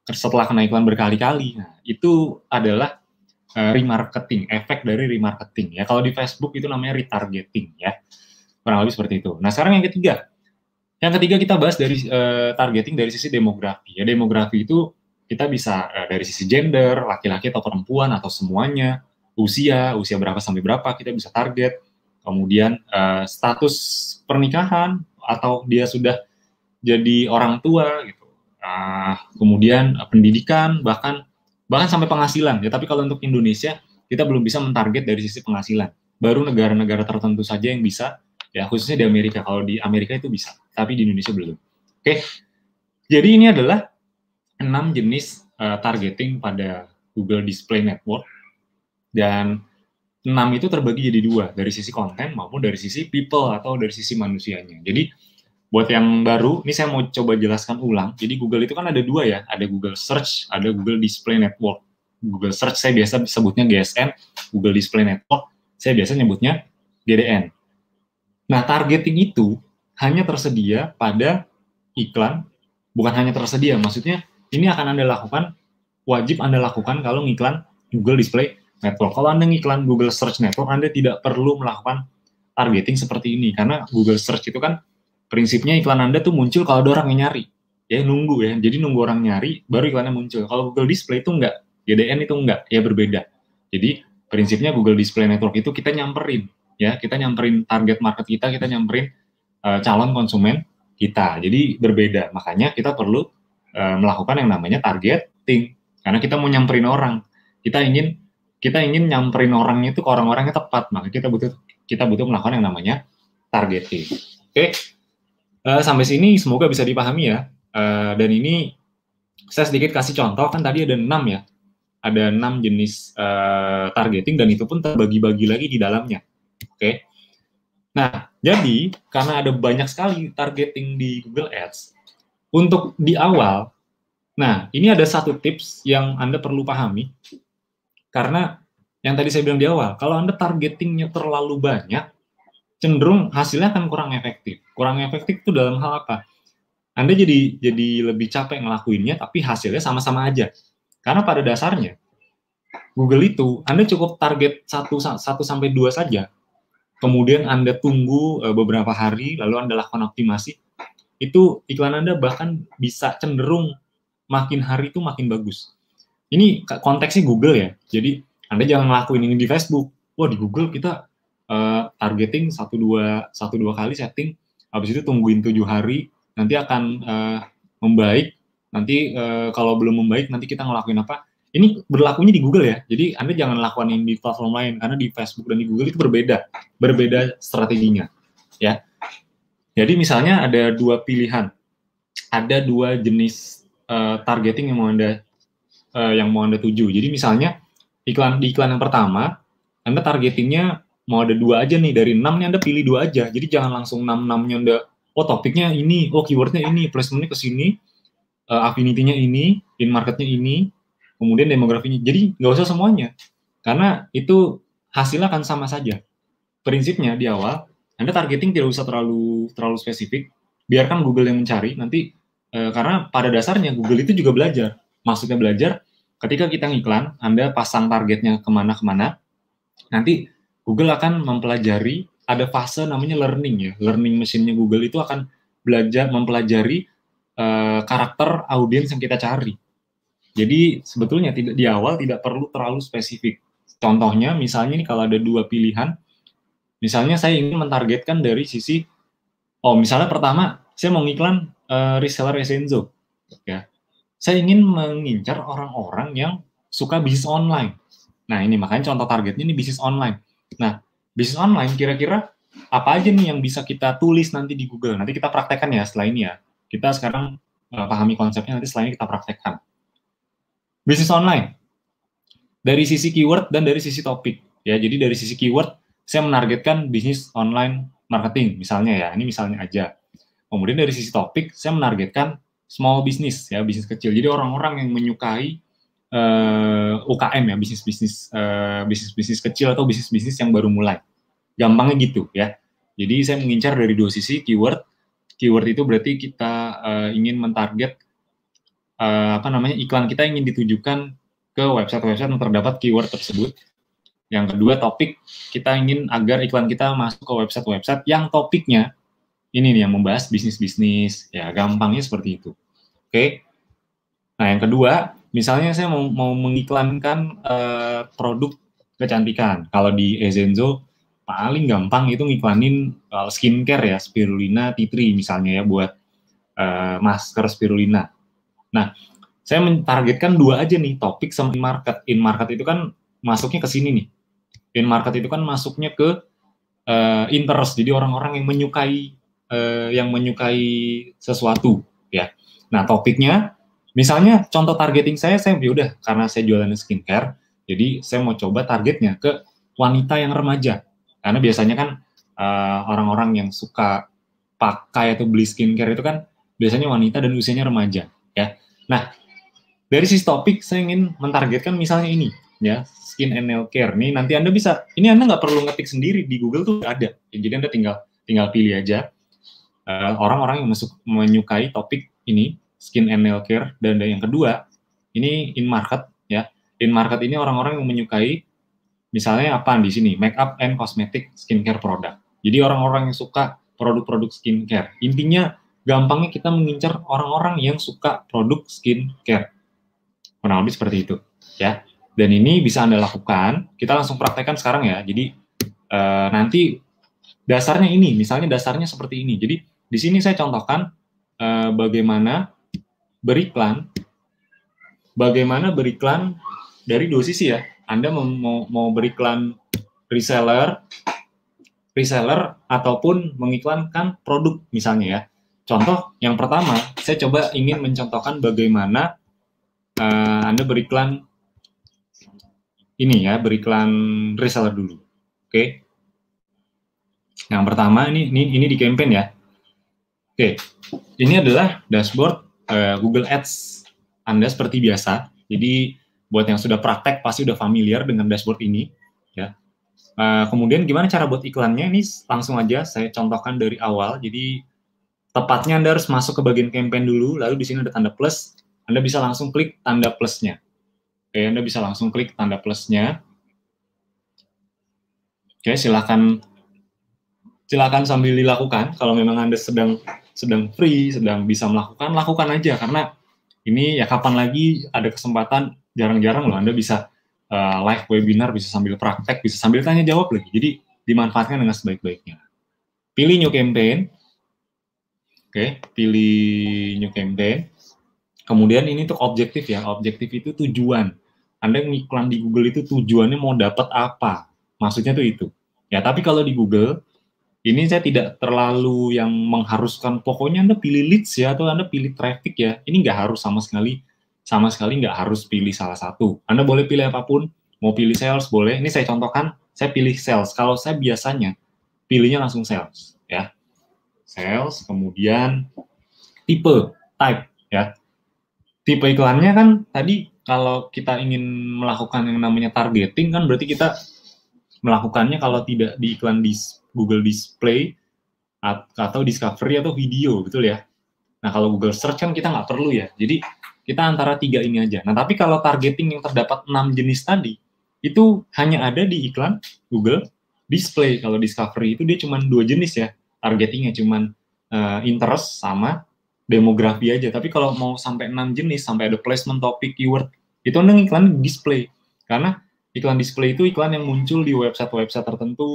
setelah kena iklan berkali-kali. Nah, itu adalah remarketing, efek dari remarketing ya. Kalau di Facebook itu namanya retargeting ya. Kurang lebih seperti itu. Nah, sekarang yang ketiga. Yang ketiga kita bahas dari targeting dari sisi demografi. Ya, demografi itu kita bisa dari sisi gender, laki-laki atau perempuan atau semuanya, usia berapa sampai berapa kita bisa target. Kemudian status pernikahan atau dia sudah jadi orang tua gitu. Kemudian pendidikan bahkan sampai penghasilan. Ya, tapi kalau untuk Indonesia kita belum bisa mentarget dari sisi penghasilan. Baru negara-negara tertentu saja yang bisa, ya khususnya di Amerika. Kalau di Amerika itu bisa, tapi di Indonesia belum. Oke. Jadi ini adalah 6 jenis targeting pada Google Display Network, dan 6 itu terbagi jadi 2, dari sisi konten maupun dari sisi people atau dari sisi manusianya. Jadi buat yang baru, ini saya mau coba jelaskan ulang. Jadi Google itu kan ada 2 ya, ada Google Search, ada Google Display Network. Google Search saya biasa sebutnya GSN, Google Display Network saya biasa nyebutnya GDN. Nah, targeting itu hanya tersedia pada iklan, bukan hanya tersedia, maksudnya ini akan Anda lakukan, wajib Anda lakukan kalau ngiklan Google Display Network. Kalau Anda ngiklan Google Search Network, Anda tidak perlu melakukan targeting seperti ini, karena Google Search itu kan prinsipnya iklan Anda tuh muncul kalau ada orang yang nyari. Ya, nunggu ya, jadi nunggu orang nyari, baru iklannya muncul. Kalau Google Display itu enggak, GDN itu enggak, ya berbeda. Jadi prinsipnya Google Display Network itu kita nyamperin, ya, kita nyamperin target market kita nyamperin calon konsumen kita. Jadi berbeda. Makanya kita perlu melakukan yang namanya targeting. Karena kita mau nyamperin orang. Kita ingin nyamperin orangnya itu ke orang-orang yang tepat. Maka kita butuh melakukan yang namanya targeting. Oke. Sampai sini semoga bisa dipahami ya. Dan ini saya sedikit kasih contoh, kan tadi ada 6 ya. Ada 6 jenis targeting dan itu pun terbagi-bagi lagi di dalamnya. Oke. Nah, jadi karena ada banyak sekali targeting di Google Ads, untuk di awal, nah ini ada satu tips yang Anda perlu pahami. Karena yang tadi saya bilang di awal, kalau Anda targetingnya terlalu banyak, cenderung hasilnya akan kurang efektif. Kurang efektif itu dalam hal apa? Anda jadi lebih capek ngelakuinnya, tapi hasilnya sama-sama aja. Karena pada dasarnya, Google itu Anda cukup target 1-2 saja. Kemudian Anda tunggu beberapa hari, lalu Anda lakukan optimasi. Itu iklan Anda bahkan bisa cenderung makin hari itu makin bagus. Ini konteksnya Google ya. Jadi Anda jangan ngelakuin ini di Facebook. Wah, di Google kita targeting 1-2 kali setting, habis itu tungguin 7 hari, nanti akan membaik. Nanti kalau belum membaik, nanti kita ngelakuin apa. Ini berlakunya di Google ya. Jadi Anda jangan lakukan ini di platform lain, karena di Facebook dan di Google itu berbeda strateginya. Ya. Jadi misalnya ada 2 pilihan, ada 2 jenis targeting yang mau Anda tuju. Jadi misalnya di iklan yang pertama, Anda targetingnya mau ada 2 aja nih, dari 6 nih Anda pilih 2 aja. Jadi jangan langsung 6-6-nya Anda, oh topiknya ini, oh keywordnya ini, placementnya ke sini, affinity-nya ini, in market-nya ini, kemudian demografinya. Jadi nggak usah semuanya, karena itu hasilnya akan sama saja. Prinsipnya di awal, Anda targeting tidak usah terlalu spesifik, biarkan Google yang mencari, nanti karena pada dasarnya Google itu juga belajar. Maksudnya belajar, ketika kita ngiklan, Anda pasang targetnya kemana-kemana, nanti Google akan mempelajari, ada fase namanya learning ya. Learning mesinnya Google itu akan mempelajari karakter audiens yang kita cari. Jadi sebetulnya di awal tidak perlu terlalu spesifik. Contohnya misalnya nih kalau ada 2 pilihan, misalnya saya ingin mentargetkan dari sisi, misalnya pertama saya mau ngiklan reseller Esenzo, ya. Saya ingin mengincar orang-orang yang suka bisnis online. Nah ini makanya contoh targetnya ini bisnis online. Nah bisnis online kira-kira apa aja nih yang bisa kita tulis nanti di Google. Nanti kita praktekkan ya setelah ini ya. Kita sekarang pahami konsepnya, nanti setelah ini kita praktekkan. Bisnis online dari sisi keyword dan dari sisi topik. Ya, jadi dari sisi keyword saya menargetkan bisnis online marketing misalnya ya. Ini misalnya aja. Kemudian dari sisi topik saya menargetkan small business ya, bisnis kecil. Jadi orang-orang yang menyukai UKM ya, bisnis kecil atau bisnis yang baru mulai. Gampangnya gitu ya. Jadi saya mengincar dari 2 sisi keyword. Keyword itu berarti kita ingin mentarget iklan kita ingin ditujukan ke website-website yang terdapat keyword tersebut. Yang kedua, topik, kita ingin agar iklan kita masuk ke website-website yang topiknya ini nih yang membahas bisnis-bisnis, ya gampangnya seperti itu. Oke. Nah, yang kedua, misalnya saya mau mengiklankan produk kecantikan. Kalau di Ezenzo paling gampang itu ngiklanin skincare ya, spirulina tea tree misalnya ya, buat masker spirulina. Nah, saya mentargetkan 2 aja nih, topik sama in market. In market itu kan masuknya ke sini nih. In market itu kan masuknya ke interest, jadi orang-orang yang menyukai sesuatu ya. Nah, topiknya misalnya contoh targeting saya udah karena saya jualan skincare, jadi saya mau coba targetnya ke wanita yang remaja. Karena biasanya kan orang-orang yang suka pakai atau beli skincare itu kan biasanya wanita dan usianya remaja ya. Nah, dari sisi topik saya ingin mentargetkan misalnya ini ya, skin and nail care. Nih nanti Anda bisa, ini Anda nggak perlu ngetik sendiri, di Google tuh ada. Jadi Anda tinggal pilih aja orang-orang yang menyukai topik ini, skin and nail care. Dan yang kedua, ini in market ya. In market ini orang-orang yang menyukai misalnya apa di sini, make up and cosmetic skincare product. Jadi orang-orang yang suka produk-produk skincare. Intinya gampangnya kita mengincar orang-orang yang suka produk skincare. Kurang lebih seperti itu ya. Dan ini bisa Anda lakukan, kita langsung praktekkan sekarang ya. Jadi nanti dasarnya ini, misalnya dasarnya seperti ini. Jadi di sini saya contohkan bagaimana beriklan dari 2 sisi ya. Anda mau beriklan reseller ataupun mengiklankan produk misalnya ya. Contoh yang pertama, saya coba ingin mencontohkan bagaimana Anda beriklan ini ya, beriklan reseller dulu. Oke. Yang pertama ini di campaign ya. Oke. Ini adalah dashboard Google Ads Anda seperti biasa. Jadi Buat yang sudah praktek pasti udah familiar dengan dashboard ini, ya. Kemudian gimana cara buat iklannya? Ini langsung aja saya contohkan dari awal. Jadi tepatnya Anda harus masuk ke bagian campaign dulu, lalu di sini ada tanda plus. Anda bisa langsung klik tanda plusnya. Oke, Anda bisa langsung klik tanda plusnya. Oke, silakan sambil dilakukan. Kalau memang Anda sedang free, sedang bisa melakukan, lakukan aja, karena ini ya kapan lagi ada kesempatan, jarang-jarang loh Anda bisa live webinar, bisa sambil praktek, bisa sambil tanya jawab lagi. Jadi dimanfaatkan dengan sebaik-baiknya. Pilih new campaign. Oke, pilih new campaign. Kemudian ini untuk objektif ya. Objektif itu tujuan. Anda ngiklan di Google itu tujuannya mau dapat apa? Maksudnya tuh itu. Ya, tapi kalau di Google ini saya tidak terlalu yang mengharuskan pokoknya Anda pilih leads ya atau Anda pilih traffic ya. Ini nggak harus sama sekali nggak harus pilih salah satu. Anda boleh pilih apapun, mau pilih sales boleh. Ini saya contohkan, saya pilih sales. Kalau saya biasanya pilihnya langsung sales ya. Sales, kemudian type ya. Tipe iklannya kan tadi kalau kita ingin melakukan yang namanya targeting kan berarti kita melakukannya kalau tidak di iklan di Google Display atau Discovery atau video, betul ya? Nah, kalau Google Search kan kita nggak perlu ya. Jadi, kita antara 3 ini aja. Nah, tapi kalau targeting yang terdapat 6 jenis tadi, itu hanya ada di iklan Google Display. Kalau Discovery itu dia cuma 2 jenis ya. Targetingnya cuma interest sama demografi aja. Tapi kalau mau sampai 6 jenis, sampai ada placement, topik, keyword, itu Anda iklan display. Karena iklan display itu iklan yang muncul di website-website tertentu,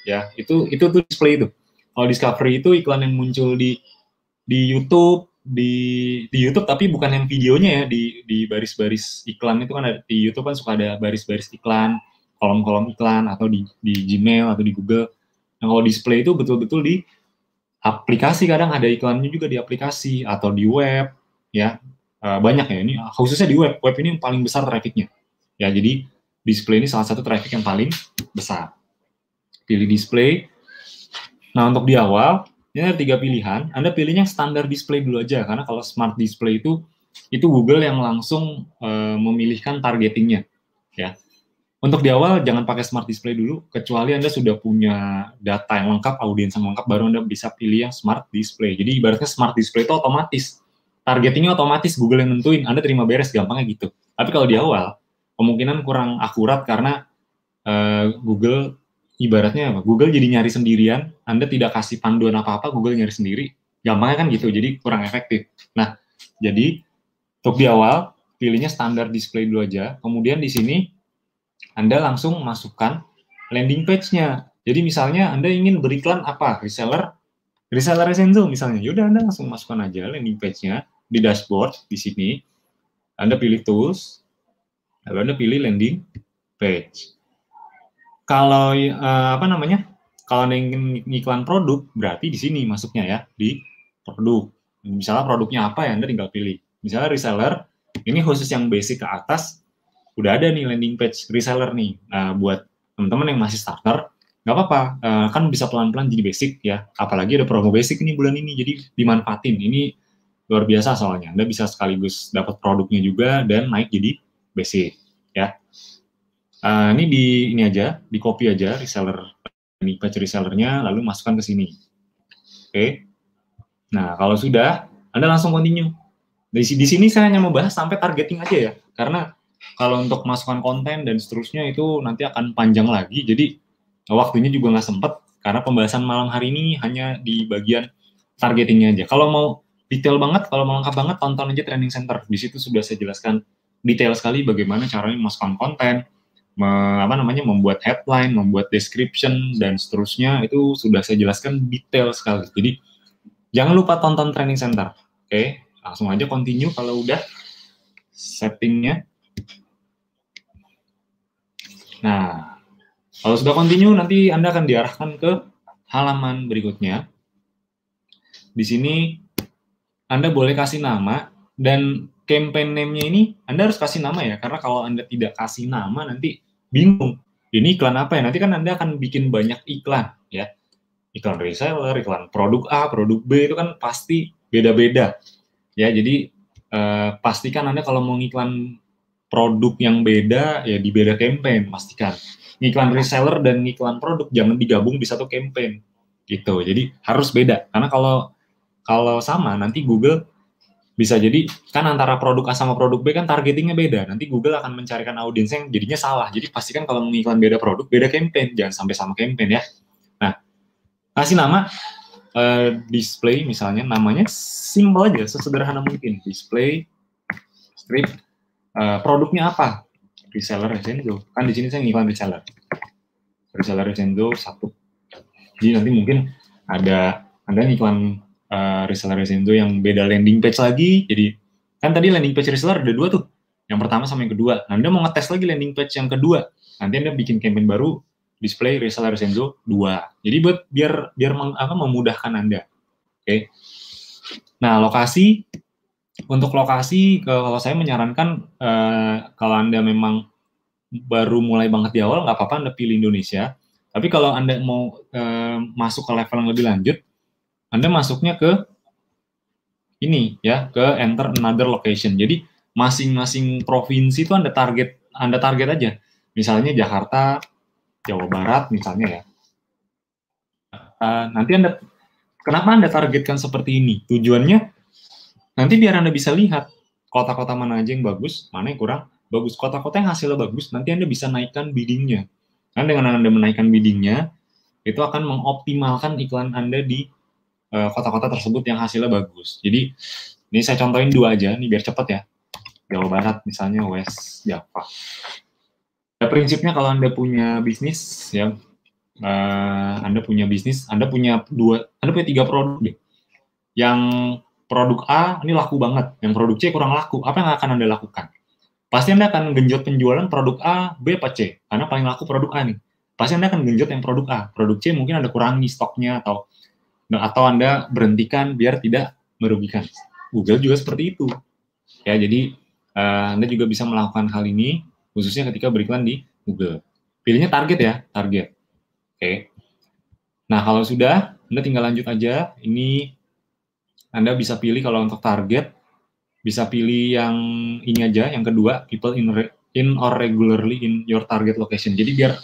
ya. Itu tuh display itu. Kalau Discovery itu iklan yang muncul di YouTube, di YouTube tapi bukan yang videonya ya, di baris-baris iklan itu kan ada di YouTube kan suka ada baris-baris iklan, kolom-kolom iklan atau di Gmail atau di Google. Nah, kalau display itu betul-betul di aplikasi, kadang ada iklannya juga di aplikasi atau di web ya. Banyak ya, ini khususnya di web ini yang paling besar trafficnya ya. Jadi display ini salah satu traffic yang paling besar. Pilih display. Nah, untuk di awal ini ada 3 pilihan. Anda pilihnya standar display dulu aja, karena kalau smart display itu Google yang langsung memilihkan targetingnya ya. Untuk di awal jangan pakai smart display dulu, kecuali Anda sudah punya data yang lengkap, audiens yang lengkap, baru Anda bisa pilih yang smart display. Jadi ibaratnya smart display itu otomatis, targetingnya otomatis, Google yang nentuin, Anda terima beres, gampangnya gitu. Tapi kalau di awal, kemungkinan kurang akurat karena Google, ibaratnya apa? Google jadi nyari sendirian, Anda tidak kasih panduan apa-apa, Google nyari sendiri, gampangnya kan gitu, jadi kurang efektif. Nah, jadi untuk di awal, pilihnya standar display dulu aja, kemudian di sini Anda langsung masukkan landing page-nya. Jadi misalnya Anda ingin beriklan apa? Reseller Resenzo misalnya. Yaudah Anda langsung masukkan aja landing page-nya di dashboard di sini. Anda pilih tools, lalu Anda pilih landing page. Kalau kalau Anda ingin iklan produk, berarti di sini masuknya ya, di produk. Misalnya produknya apa ya, Anda tinggal pilih. Misalnya reseller, ini khusus yang basic ke atas, udah ada nih landing page reseller nih. Buat teman-teman yang masih starter, nggak apa-apa, kan bisa pelan-pelan jadi basic ya. Apalagi ada promo basic nih bulan ini, jadi dimanfaatin. Ini luar biasa soalnya. Anda bisa sekaligus dapat produknya juga dan naik jadi basic ya. Ini ini aja, di copy aja reseller, landing page resellernya, lalu masukkan ke sini. Oke. Nah, kalau sudah, Anda langsung continue. Di sini saya hanya membahas sampai targeting aja ya, karena kalau untuk masukkan konten dan seterusnya itu nanti akan panjang lagi, jadi waktunya juga nggak sempet, karena pembahasan malam hari ini hanya di bagian targetingnya aja. Kalau mau detail banget, kalau mau lengkap banget, tonton aja Training Center. Di situ sudah saya jelaskan detail sekali bagaimana caranya memasukkan konten, membuat headline, membuat description, dan seterusnya, itu sudah saya jelaskan detail sekali. Jadi, jangan lupa tonton Training Center. Oke, langsung aja continue kalau udah settingnya. Nah, kalau sudah continue, nanti Anda akan diarahkan ke halaman berikutnya. Di sini, Anda boleh kasih nama, dan campaign name-nya ini Anda harus kasih nama ya, karena kalau Anda tidak kasih nama, nanti bingung. Ini iklan apa ya? Nanti kan Anda akan bikin banyak iklan, ya. Iklan reseller, iklan produk A, produk B, itu kan pasti beda-beda. Ya, jadi pastikan Anda kalau mau ngiklan produk yang beda, ya di beda campaign, pastikan. Iklan reseller dan iklan produk jangan digabung di satu campaign, gitu. Jadi harus beda, karena kalau sama, nanti Google bisa jadi, kan antara produk A sama produk B kan targetingnya beda, nanti Google akan mencarikan audiens yang jadinya salah. Jadi pastikan kalau mengiklan beda produk, beda campaign, jangan sampai sama campaign ya. Nah, kasih nama, display misalnya, namanya simple aja, sesederhana mungkin, display strip, produknya apa? Reseller Resenzo. Kan di sini saya ngiklan reseller Resenzo 1. Jadi nanti mungkin ada ngiklan reseller Resenzo yang beda landing page lagi. Jadi kan tadi landing page reseller ada 2 tuh. Yang pertama sama yang kedua. Nah, Anda mau ngetes lagi landing page yang kedua. Nanti Anda bikin campaign baru, display reseller Resenzo 2. Jadi biar memudahkan Anda. Oke. Nah, lokasi, untuk lokasi, kalau saya menyarankan, kalau Anda memang baru mulai banget di awal, nggak apa-apa Anda pilih Indonesia. Tapi kalau Anda mau masuk ke level yang lebih lanjut, Anda masuknya ke ini ya, ke enter another location. Jadi masing-masing provinsi itu Anda target aja. Misalnya Jakarta, Jawa Barat misalnya ya. Nanti kenapa Anda targetkan seperti ini? Tujuannya nanti biar Anda bisa lihat kota-kota mana aja yang bagus, mana yang kurang bagus. Kota-kota yang hasilnya bagus, nanti Anda bisa naikkan biddingnya. Kan dengan Anda menaikkan biddingnya, itu akan mengoptimalkan iklan Anda di kota-kota tersebut yang hasilnya bagus. Jadi, ini saya contohin 2 aja, nih biar cepat ya. Jawa Barat, misalnya West Java. Ya, prinsipnya kalau Anda punya bisnis, ya, Anda punya 3 produk deh. Yang produk A, ini laku banget. Yang produk C kurang laku. Apa yang akan Anda lakukan? Pasti Anda akan genjot penjualan produk A, B, apa C? Karena paling laku produk A nih. Pasti Anda akan genjot yang produk A. Produk C mungkin Anda kurangi stoknya, atau Anda berhentikan biar tidak merugikan. Google juga seperti itu. Ya, jadi Anda juga bisa melakukan hal ini, khususnya ketika beriklan di Google. Pilihnya target ya, target. Oke. Nah, kalau sudah, Anda tinggal lanjut aja. Ini Anda bisa pilih kalau untuk target, bisa pilih yang ini aja, yang kedua, people in or regularly in your target location. Jadi biar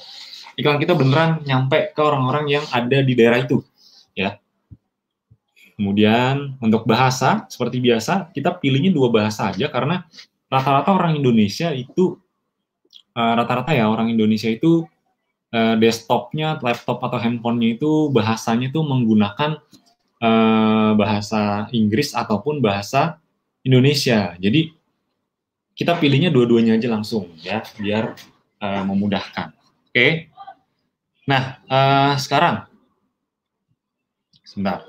iklan kita beneran nyampe ke orang-orang yang ada di daerah itu, ya. Kemudian untuk bahasa, seperti biasa, kita pilihnya 2 bahasa aja, karena rata-rata orang Indonesia itu, desktopnya, laptop atau handphonenya itu bahasanya itu menggunakan bahasa Inggris ataupun bahasa Indonesia. Jadi kita pilihnya dua-duanya aja langsung ya, biar memudahkan. Oke. Nah, sekarang sebentar.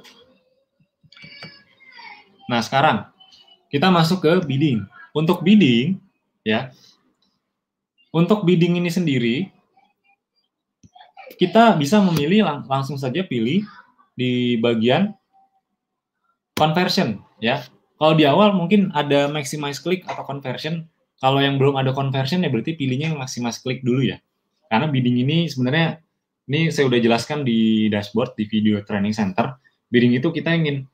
Nah, sekarang kita masuk ke bidding. Untuk bidding ya. Untuk bidding ini sendiri kita bisa memilih langsung saja pilih di bagian conversion ya. Kalau di awal mungkin ada maximize click atau conversion. Kalau yang belum ada conversion ya berarti pilihnya yang maximize click dulu ya. Karena bidding ini sebenarnya, ini saya udah jelaskan di dashboard di video training center. Bidding itu kita ingin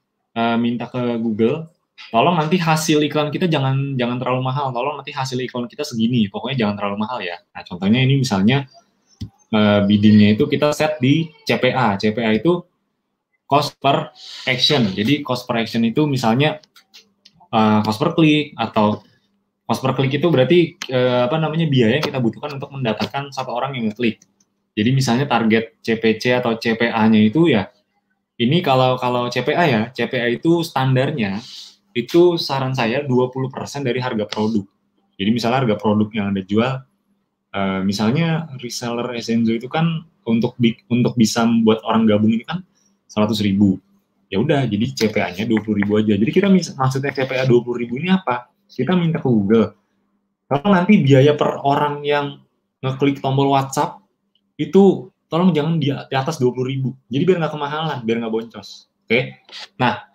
minta ke Google, tolong nanti hasil iklan kita jangan terlalu mahal. Tolong nanti hasil iklan kita segini. Pokoknya jangan terlalu mahal ya. Nah, contohnya ini misalnya biddingnya itu kita set di CPA. CPA itu cost per action. Jadi cost per action itu misalnya cost per click, atau cost per click itu berarti biaya yang kita butuhkan untuk mendapatkan satu orang yang ngeklik. Jadi misalnya target CPC atau CPA-nya itu ya, ini kalau CPA ya, CPA itu standarnya itu saran saya 20% dari harga produk. Jadi misalnya harga produk yang Anda jual, misalnya reseller Resenzo itu kan untuk bisa membuat orang gabung ini kan 100.000. Ya udah, jadi CPA-nya 20.000 aja. Jadi kita maksudnya CPA 20.000 ini apa? Kita minta ke Google, kalau nanti biaya per orang yang ngeklik tombol WhatsApp itu tolong jangan di atas 20.000. Jadi biar nggak kemahalan, biar nggak boncos. Oke. Nah,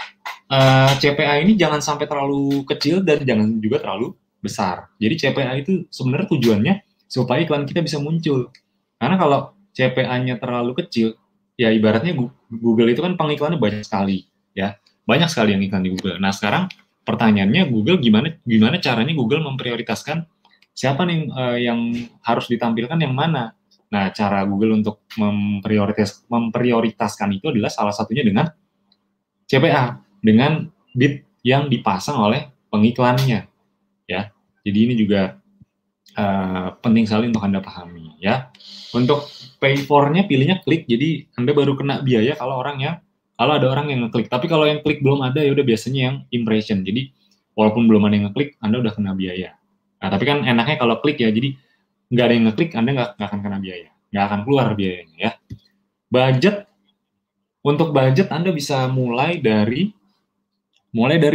CPA ini jangan sampai terlalu kecil dan jangan juga terlalu besar. Jadi CPA itu sebenarnya tujuannya supaya iklan kita bisa muncul. Karena kalau CPA-nya terlalu kecil, ya ibaratnya Google itu kan pengiklannya banyak sekali, ya. Banyak sekali yang iklan di Google. Nah, sekarang pertanyaannya Google gimana caranya Google memprioritaskan siapa nih yang harus ditampilkan yang mana. Nah, cara Google untuk memprioritaskan itu adalah salah satunya dengan CPA, dengan bid yang dipasang oleh pengiklannya, ya. Jadi ini juga penting sekali untuk Anda pahami, ya. Untuk pay for-nya pilihnya klik, jadi Anda baru kena biaya kalau ada orang yang ngeklik. Tapi kalau yang klik belum ada, ya udah biasanya yang impression. Jadi walaupun belum ada yang ngeklik, Anda udah kena biaya. Nah, tapi kan enaknya kalau klik ya, jadi nggak ada yang ngeklik, Anda nggak akan kena biaya, nggak akan keluar biayanya, ya. Budget, untuk budget Anda bisa mulai dari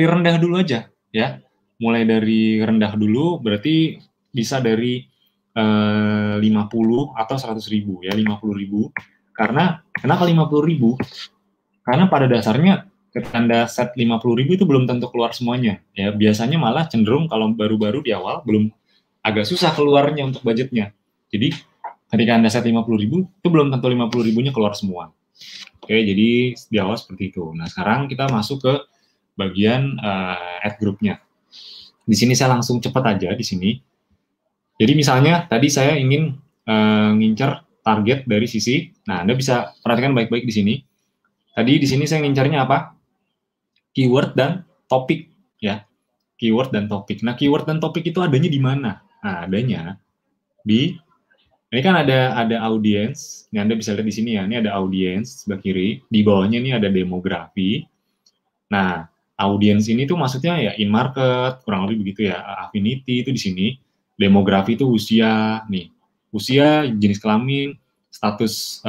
rendah dulu aja, ya. Mulai dari rendah dulu, berarti bisa dari 50 atau 100.000, ya. 50.000. Karena kenapa 50.000? Karena pada dasarnya ketika Anda set 50.000 itu belum tentu keluar semuanya, ya. Biasanya malah cenderung kalau baru-baru di awal belum, agak susah keluarnya untuk budgetnya. Jadi ketika Anda set 50.000 itu belum tentu 50.000-nya keluar semua. Oke, jadi di awal seperti itu. Nah, sekarang kita masuk ke bagian ad group-nya. Di sini saya langsung cepat aja di sini. Jadi misalnya tadi saya ingin ngincer target dari sisi, nah Anda bisa perhatikan baik-baik di sini. Tadi di sini saya ngincarnya apa? Keyword dan topik, ya. Keyword dan topik. Nah, keyword dan topik itu adanya di mana? Nah, adanya di, ini kan ada audience. Ini Anda bisa lihat di sini, ya. Ini ada audience sebelah kiri. Di bawahnya ini ada demografi. Nah, audience ini tuh maksudnya ya in market, kurang lebih begitu ya. Affinity itu di sini. Demografi itu usia, nih. Usia, jenis kelamin, status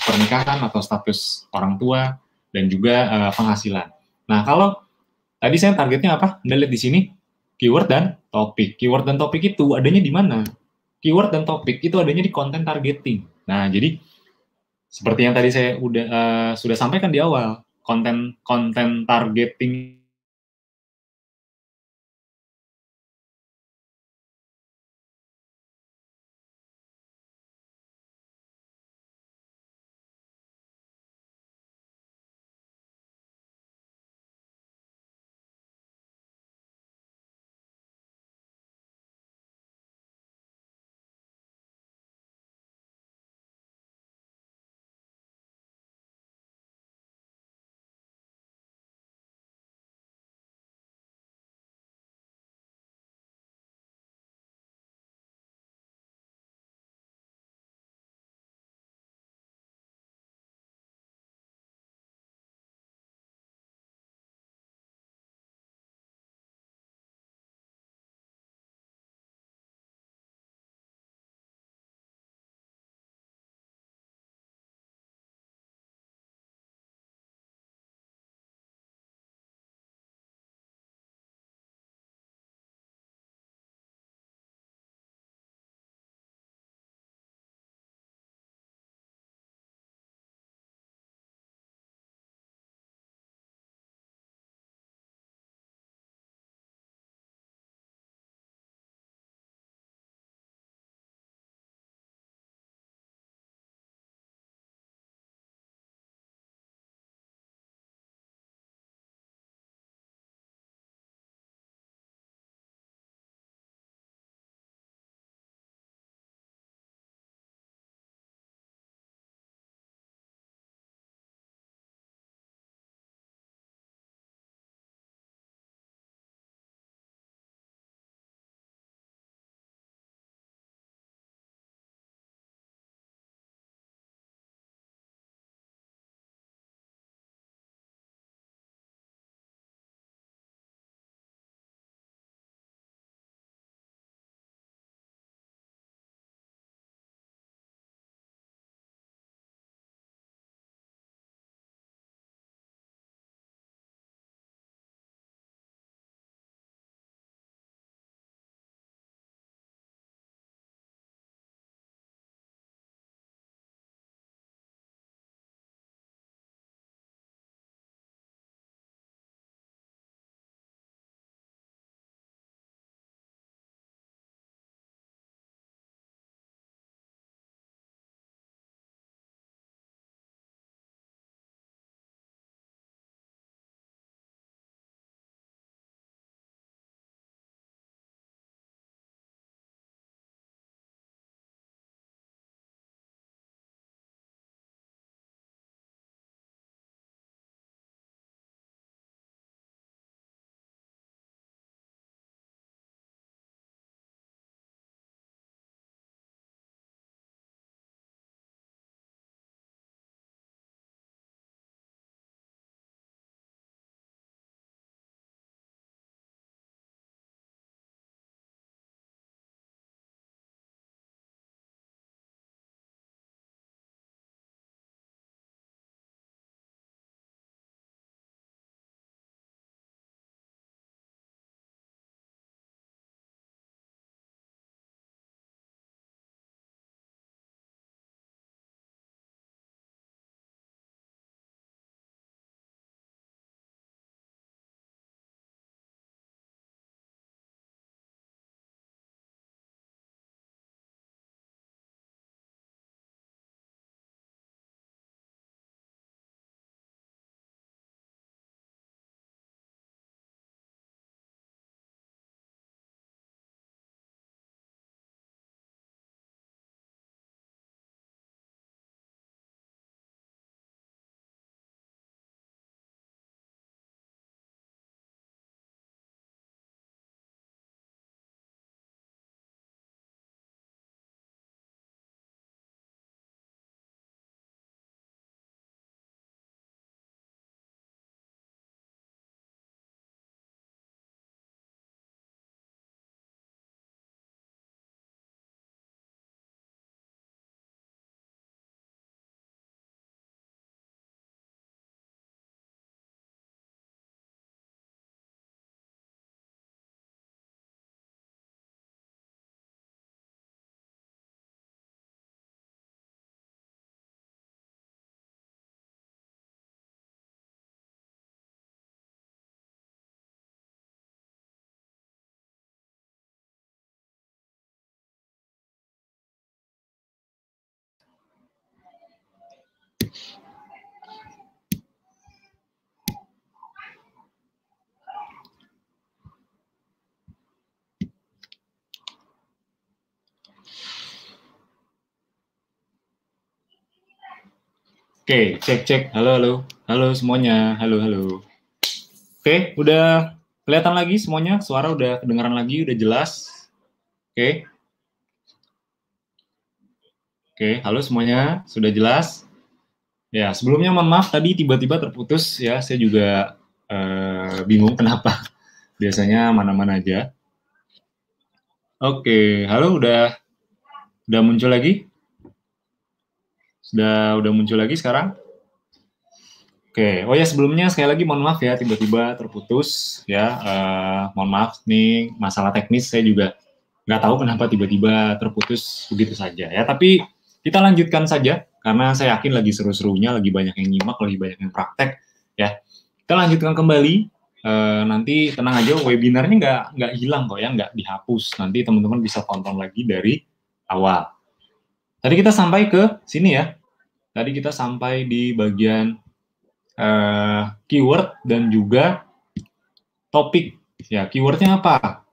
pernikahan atau status orang tua, dan juga penghasilan. Nah, kalau tadi saya targetnya apa? Anda lihat di sini, keyword dan topik. Keyword dan topik itu adanya di mana? Keyword dan topik itu adanya di konten targeting. Nah, jadi seperti yang tadi saya sudah sampaikan di awal, konten targeting Oke, cek. Halo semuanya. Halo. Oke, udah kelihatan lagi semuanya? Suara udah kedengaran lagi, udah jelas? Oke. Oke, halo semuanya. Sudah jelas? Ya, sebelumnya mohon maaf tadi tiba-tiba terputus ya. Saya juga bingung kenapa. Biasanya mana-mana aja. Oke, halo udah muncul lagi? Udah muncul lagi sekarang? Oke, oh ya sebelumnya sekali lagi mohon maaf ya tiba-tiba terputus ya. Mohon maaf nih masalah teknis saya juga nggak tahu kenapa tiba-tiba terputus begitu saja ya. Tapi kita lanjutkan saja karena saya yakin lagi seru-serunya, lagi banyak yang nyimak, lagi banyak yang praktek ya. Kita lanjutkan kembali. Nanti tenang aja webinarnya nggak hilang kok ya, nggak dihapus. Nanti teman-teman bisa tonton lagi dari awal. Tadi kita sampai ke sini ya. Tadi kita sampai di bagian keyword dan juga topik. Ya, keywordnya apa?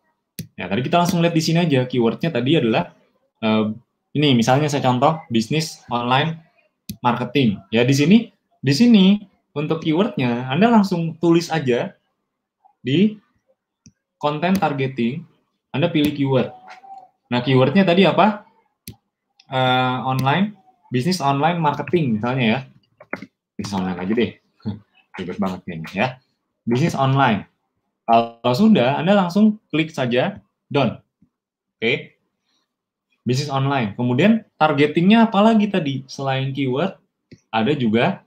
Ya, tadi kita langsung lihat di sini aja. Keywordnya tadi adalah ini misalnya saya contoh bisnis online marketing. Ya, di sini untuk keywordnya Anda langsung tulis aja di content targeting. Anda pilih keyword. Nah, keywordnya tadi apa? Bisnis online marketing misalnya ya. Bisnis online aja deh. Ribet banget kayaknya ya. Bisnis online. Kalau sudah, Anda langsung klik saja done. Oke. Bisnis online. Kemudian targetingnya apa lagi tadi? Selain keyword, ada juga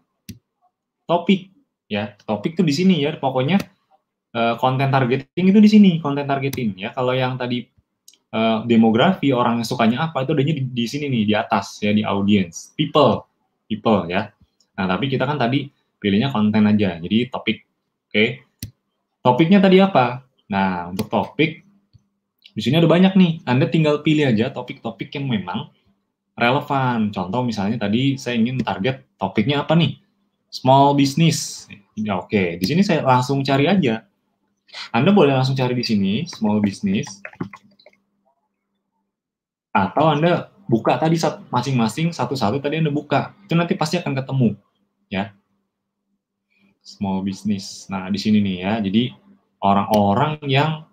topik. Ya, topik tuh di sini ya. Pokoknya konten targeting itu di sini, konten targeting ya. Kalau yang tadi demografi orang yang sukanya apa itu adanya di sini nih di atas ya, di audience, people ya. Nah, tapi kita kan tadi pilihnya konten aja. Jadi topik. Oke. Topiknya tadi apa? Nah, untuk topik di sini ada banyak nih. Anda tinggal pilih aja topik-topik yang memang relevan. Contoh misalnya tadi saya ingin target topiknya apa nih? Small business. Ya, oke, di sini saya langsung cari aja. Anda boleh langsung cari di sini small business. Atau Anda buka tadi masing-masing satu-satu tadi Anda buka. Itu nanti pasti akan ketemu, ya. Small business. Nah, di sini nih ya. Jadi orang-orang yang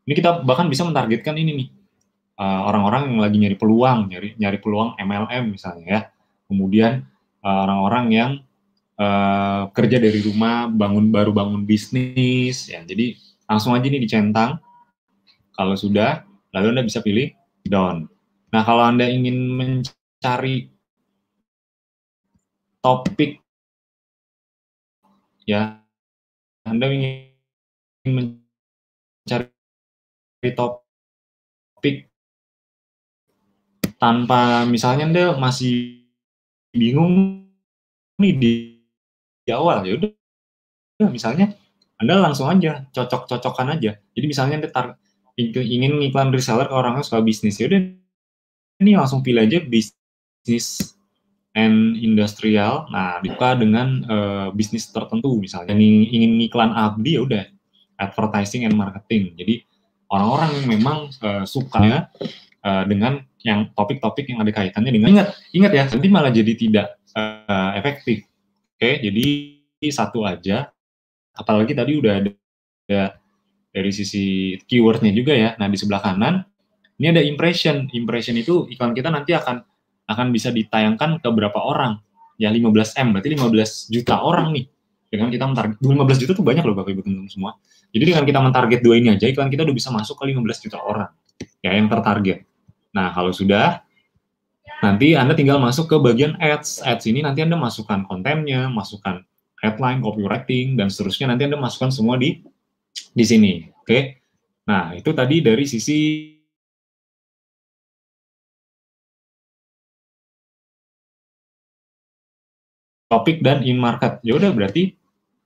ini kita bahkan bisa mentargetkan ini nih. Orang-orang yang lagi nyari peluang MLM misalnya ya. Kemudian orang-orang yang kerja dari rumah, baru bangun bisnis ya. Jadi langsung aja nih dicentang. Kalau sudah, lalu Anda bisa pilih done. Nah, kalau Anda ingin mencari topik ya, Anda ingin mencari topik tanpa misalnya Anda masih bingung nih di awal, ya udah misalnya Anda langsung aja cocok-cocokan aja. Jadi misalnya Anda ingin iklan reseller ke orang yang suka bisnis, ya udah ini langsung pilih aja bisnis and industrial. Nah, dibuka dengan bisnis tertentu misalnya. Ingin iklan abdi ya udah advertising and marketing. Jadi orang-orang yang memang sukanya dengan yang topik-topik yang ada kaitannya dengan ingat ya, nanti malah jadi tidak efektif. Oke, jadi satu aja. Apalagi tadi udah ada dari sisi keywordnya juga ya. Nah, di sebelah kanan ini ada impression. Impression itu iklan kita nanti akan bisa ditayangkan ke berapa orang. Ya 15M, berarti 15 juta orang nih. Dengan kita mentarget 15 juta tuh banyak loh Bapak Ibu teman-teman semua. Jadi dengan kita mentarget dua ini aja, iklan kita udah bisa masuk ke 15 juta orang. Ya, yang tertarget. Nah, kalau sudah, nanti Anda tinggal masuk ke bagian ads. Ads ini nanti Anda masukkan kontennya, masukkan headline, copywriting, dan seterusnya. Nanti Anda masukkan semua di sini. Oke. Nah, itu tadi dari sisi topik dan in market. Ya udah berarti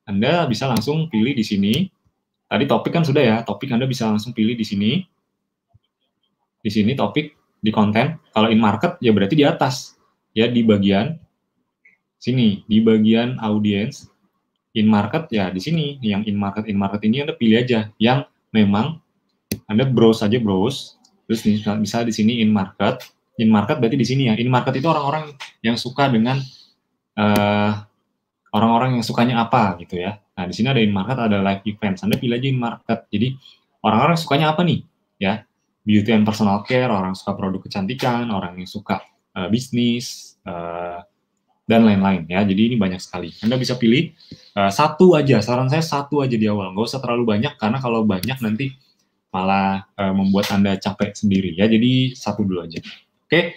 Anda bisa langsung pilih di sini. Tadi topik kan sudah ya, topik Anda bisa langsung pilih di sini. Di sini topik di konten. Kalau in market ya berarti di atas. Ya di bagian sini, di bagian audience. In market ya di sini. Yang in market ini Anda pilih aja yang memang Anda browse. Terus bisa di sini in market. In market berarti di sini ya. In market itu orang-orang yang suka dengan orang-orang yang sukanya apa gitu ya. Nah, di sini ada in market, ada live events. Anda pilih aja in market. Jadi orang-orang sukanya apa nih? Ya, beauty and personal care, orang suka produk kecantikan, orang yang suka bisnis dan lain-lain ya. Jadi ini banyak sekali. Anda bisa pilih satu aja. Saran saya satu aja di awal. Nggak usah terlalu banyak karena kalau banyak nanti malah membuat Anda capek sendiri ya. Jadi satu dulu aja. Oke,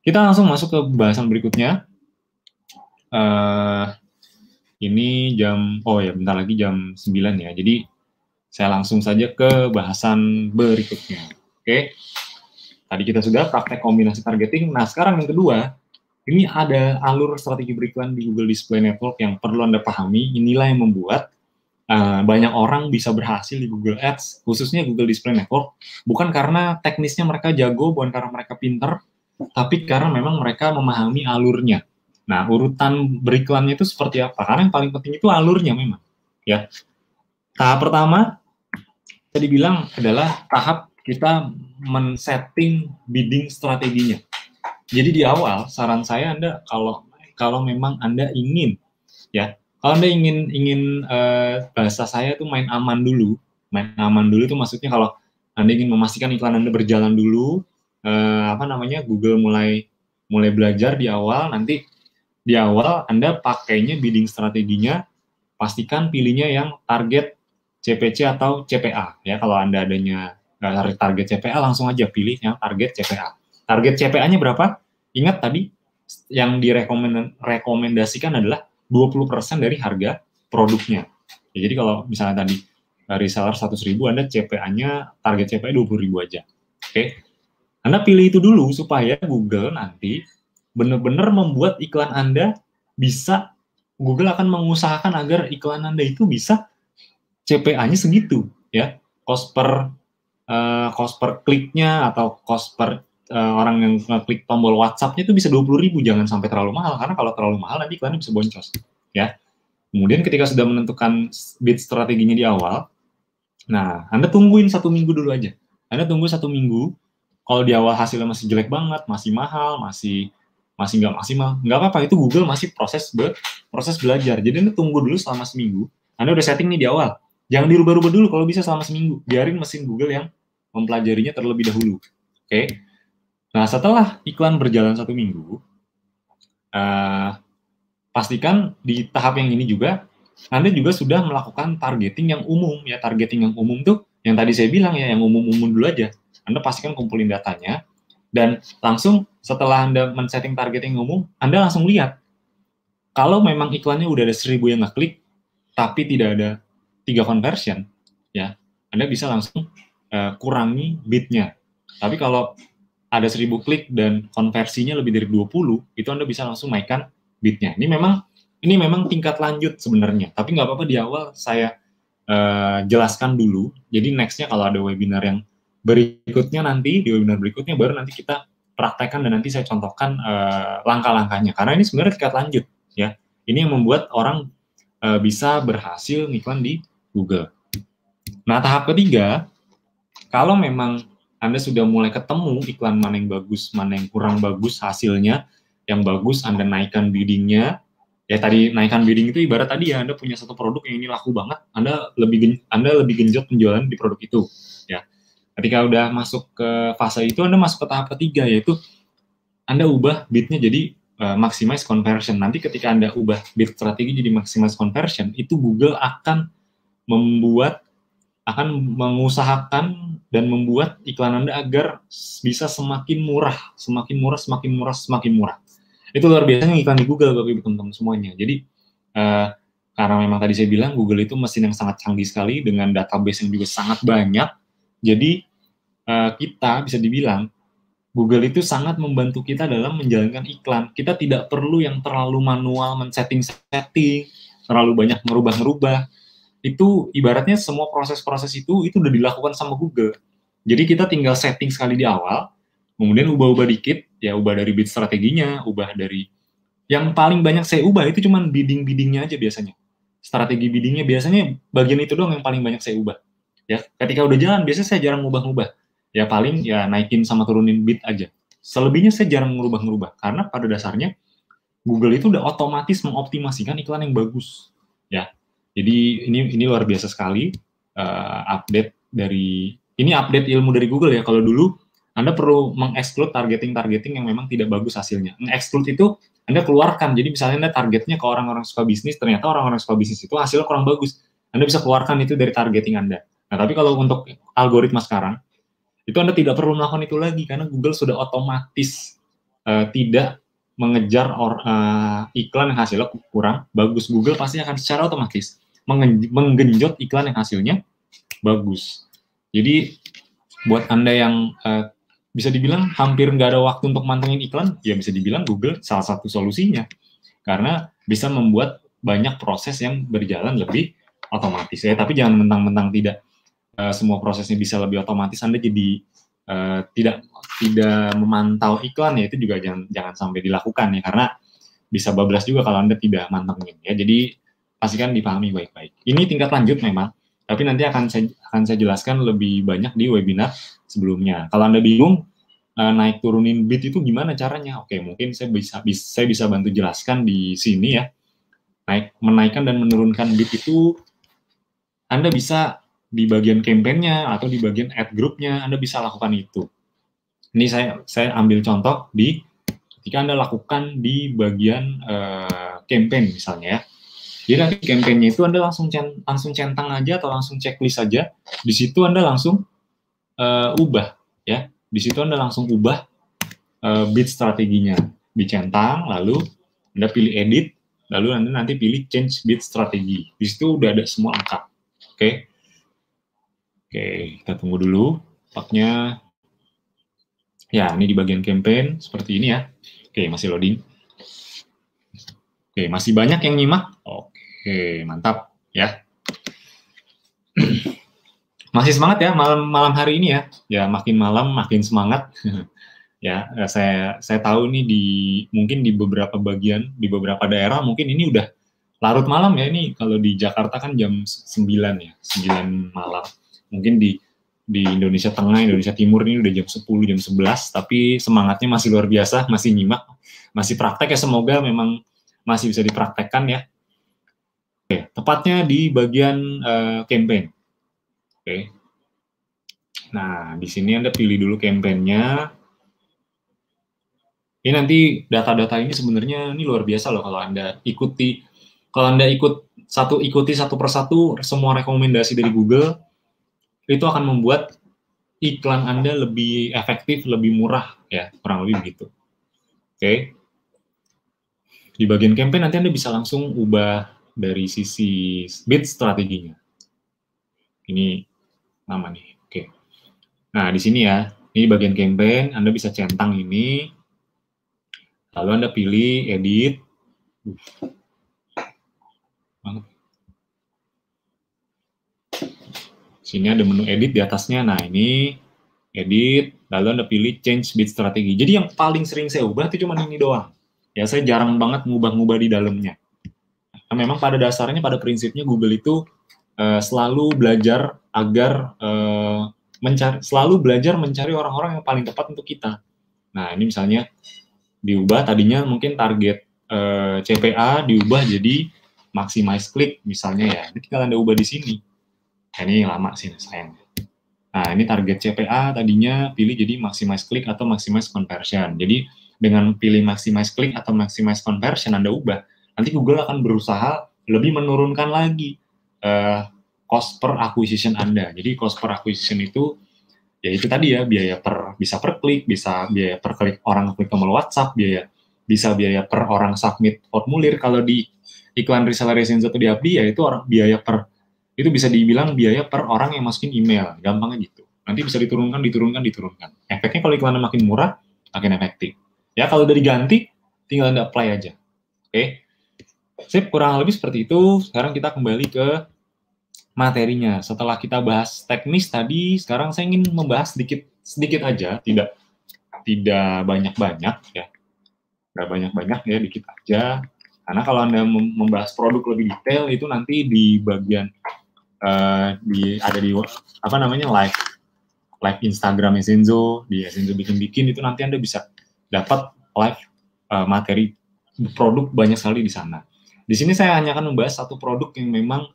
kita langsung masuk ke bahasan berikutnya. Ini bentar lagi jam 9 ya. Jadi saya langsung saja ke bahasan berikutnya. Oke. Tadi kita sudah praktek kombinasi targeting. Nah, sekarang yang kedua, ini ada alur strategi beriklan di Google Display Network yang perlu Anda pahami. Inilah yang membuat banyak orang bisa berhasil di Google Ads, khususnya Google Display Network, bukan karena teknisnya mereka jago, bukan karena mereka pinter, tapi karena memang mereka memahami alurnya. Nah, urutan beriklannya itu seperti apa? Karena yang paling penting itu alurnya memang. Ya. Tahap pertama, bisa dibilang adalah tahap kita men-setting bidding strateginya. Jadi di awal, saran saya Anda kalau memang Anda ingin, ya, kalau Anda ingin bahasa saya itu main aman dulu. Main aman dulu itu maksudnya kalau Anda ingin memastikan iklan Anda berjalan dulu, Google mulai belajar di awal, nanti di awal Anda pakainya bidding strateginya, pastikan pilihnya yang target CPC atau CPA. Ya, kalau Anda adanya target CPA, langsung aja pilih yang target CPA. Target CPA-nya berapa? Ingat tadi, yang direkomendasikan adalah 20% dari harga produknya. Ya, jadi kalau misalnya tadi reseller 100.000, Anda CPA-nya, target CPA 20.000 aja. Oke. Anda pilih itu dulu supaya Google nanti benar-benar membuat iklan Anda bisa, Google akan mengusahakan agar iklan Anda itu bisa CPA-nya segitu, ya. Cost per kliknya atau cost per orang yang klik tombol WhatsApp-nya itu bisa 20.000, jangan sampai terlalu mahal, karena kalau terlalu mahal nanti iklannya bisa boncos, ya. Kemudian ketika sudah menentukan bid strateginya di awal, nah, Anda tungguin 1 minggu dulu aja. Anda tunggu 1 minggu, kalau di awal hasilnya masih jelek banget, masih mahal, masih nggak maksimal, nggak apa-apa, itu Google masih proses belajar. Jadi Anda tunggu dulu selama seminggu, Anda udah setting nih di awal. Jangan dirubah-rubah dulu kalau bisa selama seminggu, biarin mesin Google yang mempelajarinya terlebih dahulu. Oke. Nah, setelah iklan berjalan 1 minggu, pastikan di tahap yang ini juga, Anda juga sudah melakukan targeting yang umum. Ya, targeting yang umum tuh, yang tadi saya bilang ya, yang umum-umum dulu aja. Anda pastikan kumpulin datanya, dan langsung setelah Anda men-setting targeting umum, Anda langsung lihat, kalau memang iklannya udah ada 1.000 yang ngeklik, tapi tidak ada 3 conversion, ya, Anda bisa langsung kurangi bid-nya. Tapi kalau ada 1.000 klik dan konversinya lebih dari 20, itu Anda bisa langsung naikkan bid-nya. Ini memang tingkat lanjut sebenarnya, tapi nggak apa-apa di awal saya jelaskan dulu. Jadi next-nya kalau ada webinar yang berikutnya nanti, di webinar berikutnya baru nanti kita praktekkan dan nanti saya contohkan langkah-langkahnya. Karena ini sebenarnya tingkat lanjut, ya. Ini yang membuat orang bisa berhasil ngiklan di Google. Nah, tahap ketiga, kalau memang Anda sudah mulai ketemu iklan mana yang bagus, mana yang kurang bagus hasilnya, yang bagus Anda naikkan bidding-nya. Ya, tadi naikkan bidding itu ibarat tadi ya, Anda punya satu produk yang ini laku banget, Anda lebih genjot penjualan di produk itu, ya. Ketika udah masuk ke fase itu, Anda masuk ke tahap ketiga, yaitu Anda ubah bid-nya jadi maximize conversion. Nanti ketika Anda ubah bid strategi jadi maximize conversion, itu Google akan mengusahakan dan membuat iklan Anda agar bisa semakin murah. Itu luar biasanya iklan di Google, Bapak Ibu teman-teman semuanya. Jadi, karena memang tadi saya bilang, Google itu mesin yang sangat canggih sekali, dengan database yang juga sangat banyak. Jadi, kita bisa dibilang, Google itu sangat membantu kita dalam menjalankan iklan. Kita tidak perlu yang terlalu manual, men-setting, terlalu banyak merubah-merubah. Itu ibaratnya semua proses-proses itu udah dilakukan sama Google. Jadi kita tinggal setting sekali di awal, kemudian ubah-ubah dikit, ya ubah dari bid strateginya, ubah dari yang paling banyak saya ubah itu cuman bidding-biddingnya aja biasanya. Strategi biddingnya biasanya bagian itu doang yang paling banyak saya ubah. Ya, ketika udah jalan biasanya saya jarang ubah-ubah. Ya paling ya naikin sama turunin bid aja. Selebihnya saya jarang ngerubah-ngerubah, karena pada dasarnya Google itu udah otomatis mengoptimasikan iklan yang bagus, ya. Jadi ini luar biasa sekali update ilmu dari Google ya. Kalau dulu Anda perlu mengeksklud targeting yang memang tidak bagus hasilnya. Mengeksklud itu Anda keluarkan. Jadi misalnya Anda targetnya ke orang-orang suka bisnis, ternyata orang-orang suka bisnis itu hasilnya kurang bagus. Anda bisa keluarkan itu dari targeting Anda. Nah, tapi kalau untuk algoritma sekarang, itu Anda tidak perlu melakukan itu lagi, karena Google sudah otomatis tidak mengejar iklan yang hasilnya kurang bagus. Google pasti akan secara otomatis menggenjot iklan yang hasilnya bagus. Jadi buat Anda yang bisa dibilang hampir nggak ada waktu untuk mantengin iklan, ya bisa dibilang Google salah satu solusinya. Karena bisa membuat banyak proses yang berjalan lebih otomatis ya. Tapi jangan mentang-mentang tidak semua prosesnya bisa lebih otomatis, Anda jadi tidak memantau iklan, ya itu juga jangan sampai dilakukan ya, karena bisa bablas juga kalau Anda tidak mantengin ya. Jadi pastikan dipahami baik-baik. Ini tingkat lanjut memang, tapi nanti akan saya jelaskan lebih banyak di webinar sebelumnya. Kalau Anda bingung naik turunin bit itu gimana caranya? Oke, mungkin saya bisa bantu jelaskan di sini ya. Menaikkan dan menurunkan bit itu Anda bisa di bagian campaign-nya atau di bagian ad group-nya, Anda bisa lakukan itu. Ini saya ambil contoh ketika Anda lakukan di bagian campaign misalnya ya. Jadi nanti campaign-nya itu Anda langsung centang aja atau langsung checklist aja. Di situ Anda langsung ubah ya. Di situ Anda langsung ubah bid strateginya, dicentang, lalu Anda pilih edit, lalu Anda nanti pilih change bid strategi. Di situ udah ada semua angka. Oke, kita tunggu dulu paknya. Ya, ini di bagian campaign seperti ini ya. Oke, masih loading. Oke, masih banyak yang nyimak. Oke, mantap ya. Masih semangat ya malam hari ini ya. Ya, makin malam makin semangat. Ya, saya tahu nih mungkin di beberapa bagian, di beberapa daerah mungkin ini udah larut malam ya. Ini kalau di Jakarta kan jam 9 ya, 9 malam. Mungkin di Indonesia Tengah, Indonesia Timur ini udah jam 10, jam 11, tapi semangatnya masih luar biasa, masih nyimak, masih praktek ya, semoga memang masih bisa dipraktekkan ya. Oke, tepatnya di bagian campaign. Oke. Nah, di sini Anda pilih dulu campaign-nya. Ini nanti data-data ini sebenarnya ini luar biasa loh kalau Anda ikuti satu persatu semua rekomendasi dari Google, itu akan membuat iklan Anda lebih efektif, lebih murah ya, kurang lebih begitu. Oke. Di bagian campaign nanti Anda bisa langsung ubah dari sisi bid strateginya. Ini nama nih. Oke. Nah, di sini ya, ini bagian campaign, Anda bisa centang ini. Lalu Anda pilih edit. Sini ada menu edit di atasnya. Nah, ini edit, lalu Anda pilih change bid strategi. Jadi yang paling sering saya ubah itu cuma ini doang. Ya, saya jarang banget ngubah-ngubah di dalamnya. Nah, memang pada dasarnya, pada prinsipnya Google itu selalu belajar agar selalu belajar mencari orang-orang yang paling tepat untuk kita. Nah, ini misalnya diubah, tadinya mungkin target CPA diubah jadi maximize click misalnya ya. Ini tinggal Anda ubah di sini. Nah, ini lama sih sayang. Nah, ini target CPA tadinya pilih jadi maximize click atau maximize conversion. Jadi dengan pilih maximize click atau maximize conversion Anda ubah, nanti Google akan berusaha lebih menurunkan lagi cost per acquisition Anda. Jadi cost per acquisition itu ya itu tadi ya, bisa per klik, bisa biaya per klik orang klik tombol WhatsApp, bisa biaya per orang submit formulir. Kalau di iklan reseller Zenzo atau di Abdi ya itu itu bisa dibilang biaya per orang yang masukin email, gampangnya gitu. Nanti bisa diturunkan. Efeknya kalau iklannya makin murah, makin efektif. Ya, kalau udah diganti, tinggal Anda apply aja. Oke. Sip, kurang lebih seperti itu. Sekarang kita kembali ke materinya. Setelah kita bahas teknis tadi, sekarang saya ingin membahas sedikit aja, tidak banyak-banyak ya. Nggak banyak-banyak ya, dikit aja. Karena kalau Anda membahas produk lebih detail, itu nanti di bagian ada di live Instagram Zenzo, di Zenzo bikin itu nanti Anda bisa dapat live materi produk banyak sekali di sana. Di sini saya hanya akan membahas satu produk yang memang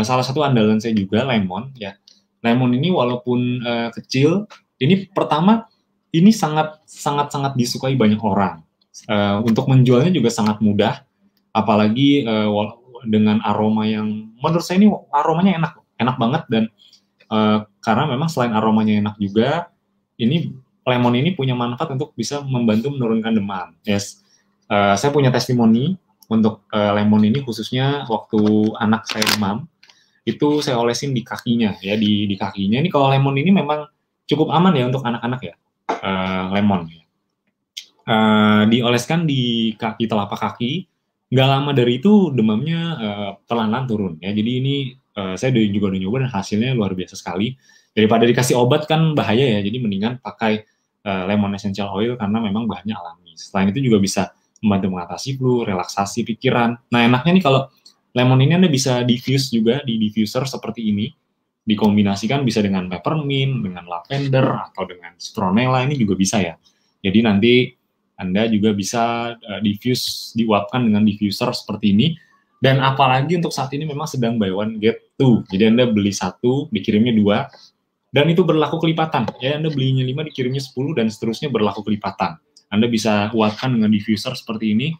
salah satu andalan saya juga, lemon ya. Lemon ini walaupun kecil, ini pertama ini sangat disukai banyak orang. Untuk menjualnya juga sangat mudah, apalagi dengan aroma yang menurut saya ini aromanya enak banget, dan karena memang selain aromanya enak juga, ini lemon ini punya manfaat untuk bisa membantu menurunkan demam. Yes, saya punya testimoni untuk lemon ini, khususnya waktu anak saya demam, itu saya olesin di kakinya ya, di kakinya. Ini kalau lemon ini memang cukup aman ya untuk anak-anak ya, lemon. Dioleskan di kaki, telapak kaki, nggak lama dari itu demamnya pelan-pelan turun ya. Jadi ini saya juga udah nyoba dan hasilnya luar biasa sekali. Daripada dikasih obat kan bahaya ya, jadi mendingan pakai lemon essential oil karena memang bahannya alami. Selain itu juga bisa membantu mengatasi flu, relaksasi pikiran. Nah enaknya nih kalau lemon ini Anda bisa diffuse juga di diffuser seperti ini, dikombinasikan bisa dengan peppermint, dengan lavender, atau dengan citronella, ini juga bisa ya. Jadi nanti Anda juga bisa diffuse, diuapkan dengan diffuser seperti ini. Dan apalagi untuk saat ini memang sedang buy one get two. Jadi Anda beli satu, dikirimnya 2, dan itu berlaku kelipatan. Ya, Anda belinya 5, dikirimnya 10, dan seterusnya berlaku kelipatan. Anda bisa uapkan dengan diffuser seperti ini,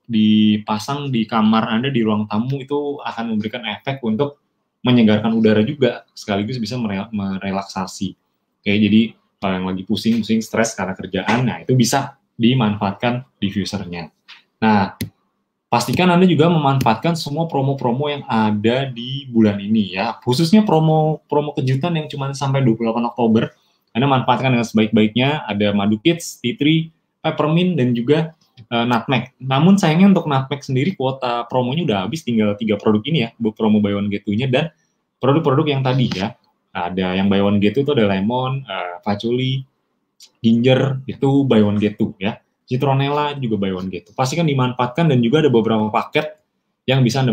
dipasang di kamar Anda, di ruang tamu, itu akan memberikan efek untuk menyegarkan udara juga, sekaligus bisa merelaksasi. Oke, jadi kalau yang lagi pusing, stres karena kerjaan, nah itu bisa dimanfaatkan diffusernya. Nah, pastikan Anda juga memanfaatkan semua promo-promo yang ada di bulan ini ya. Khususnya promo kejutan yang cuma sampai 28 Oktober. Anda manfaatkan dengan sebaik-baiknya. Ada madu kids, tea tree, peppermint, dan juga nutmeg. Namun sayangnya untuk nutmeg sendiri kuota promonya udah habis, tinggal 3 produk ini ya, promo buy one get two-nya, dan produk-produk yang tadi ya. Ada yang buy one get two itu ada lemon, patchouli, ginger, itu buy one get two ya. Citronella juga buy one get two. Pastikan dimanfaatkan, dan juga ada beberapa paket yang bisa Anda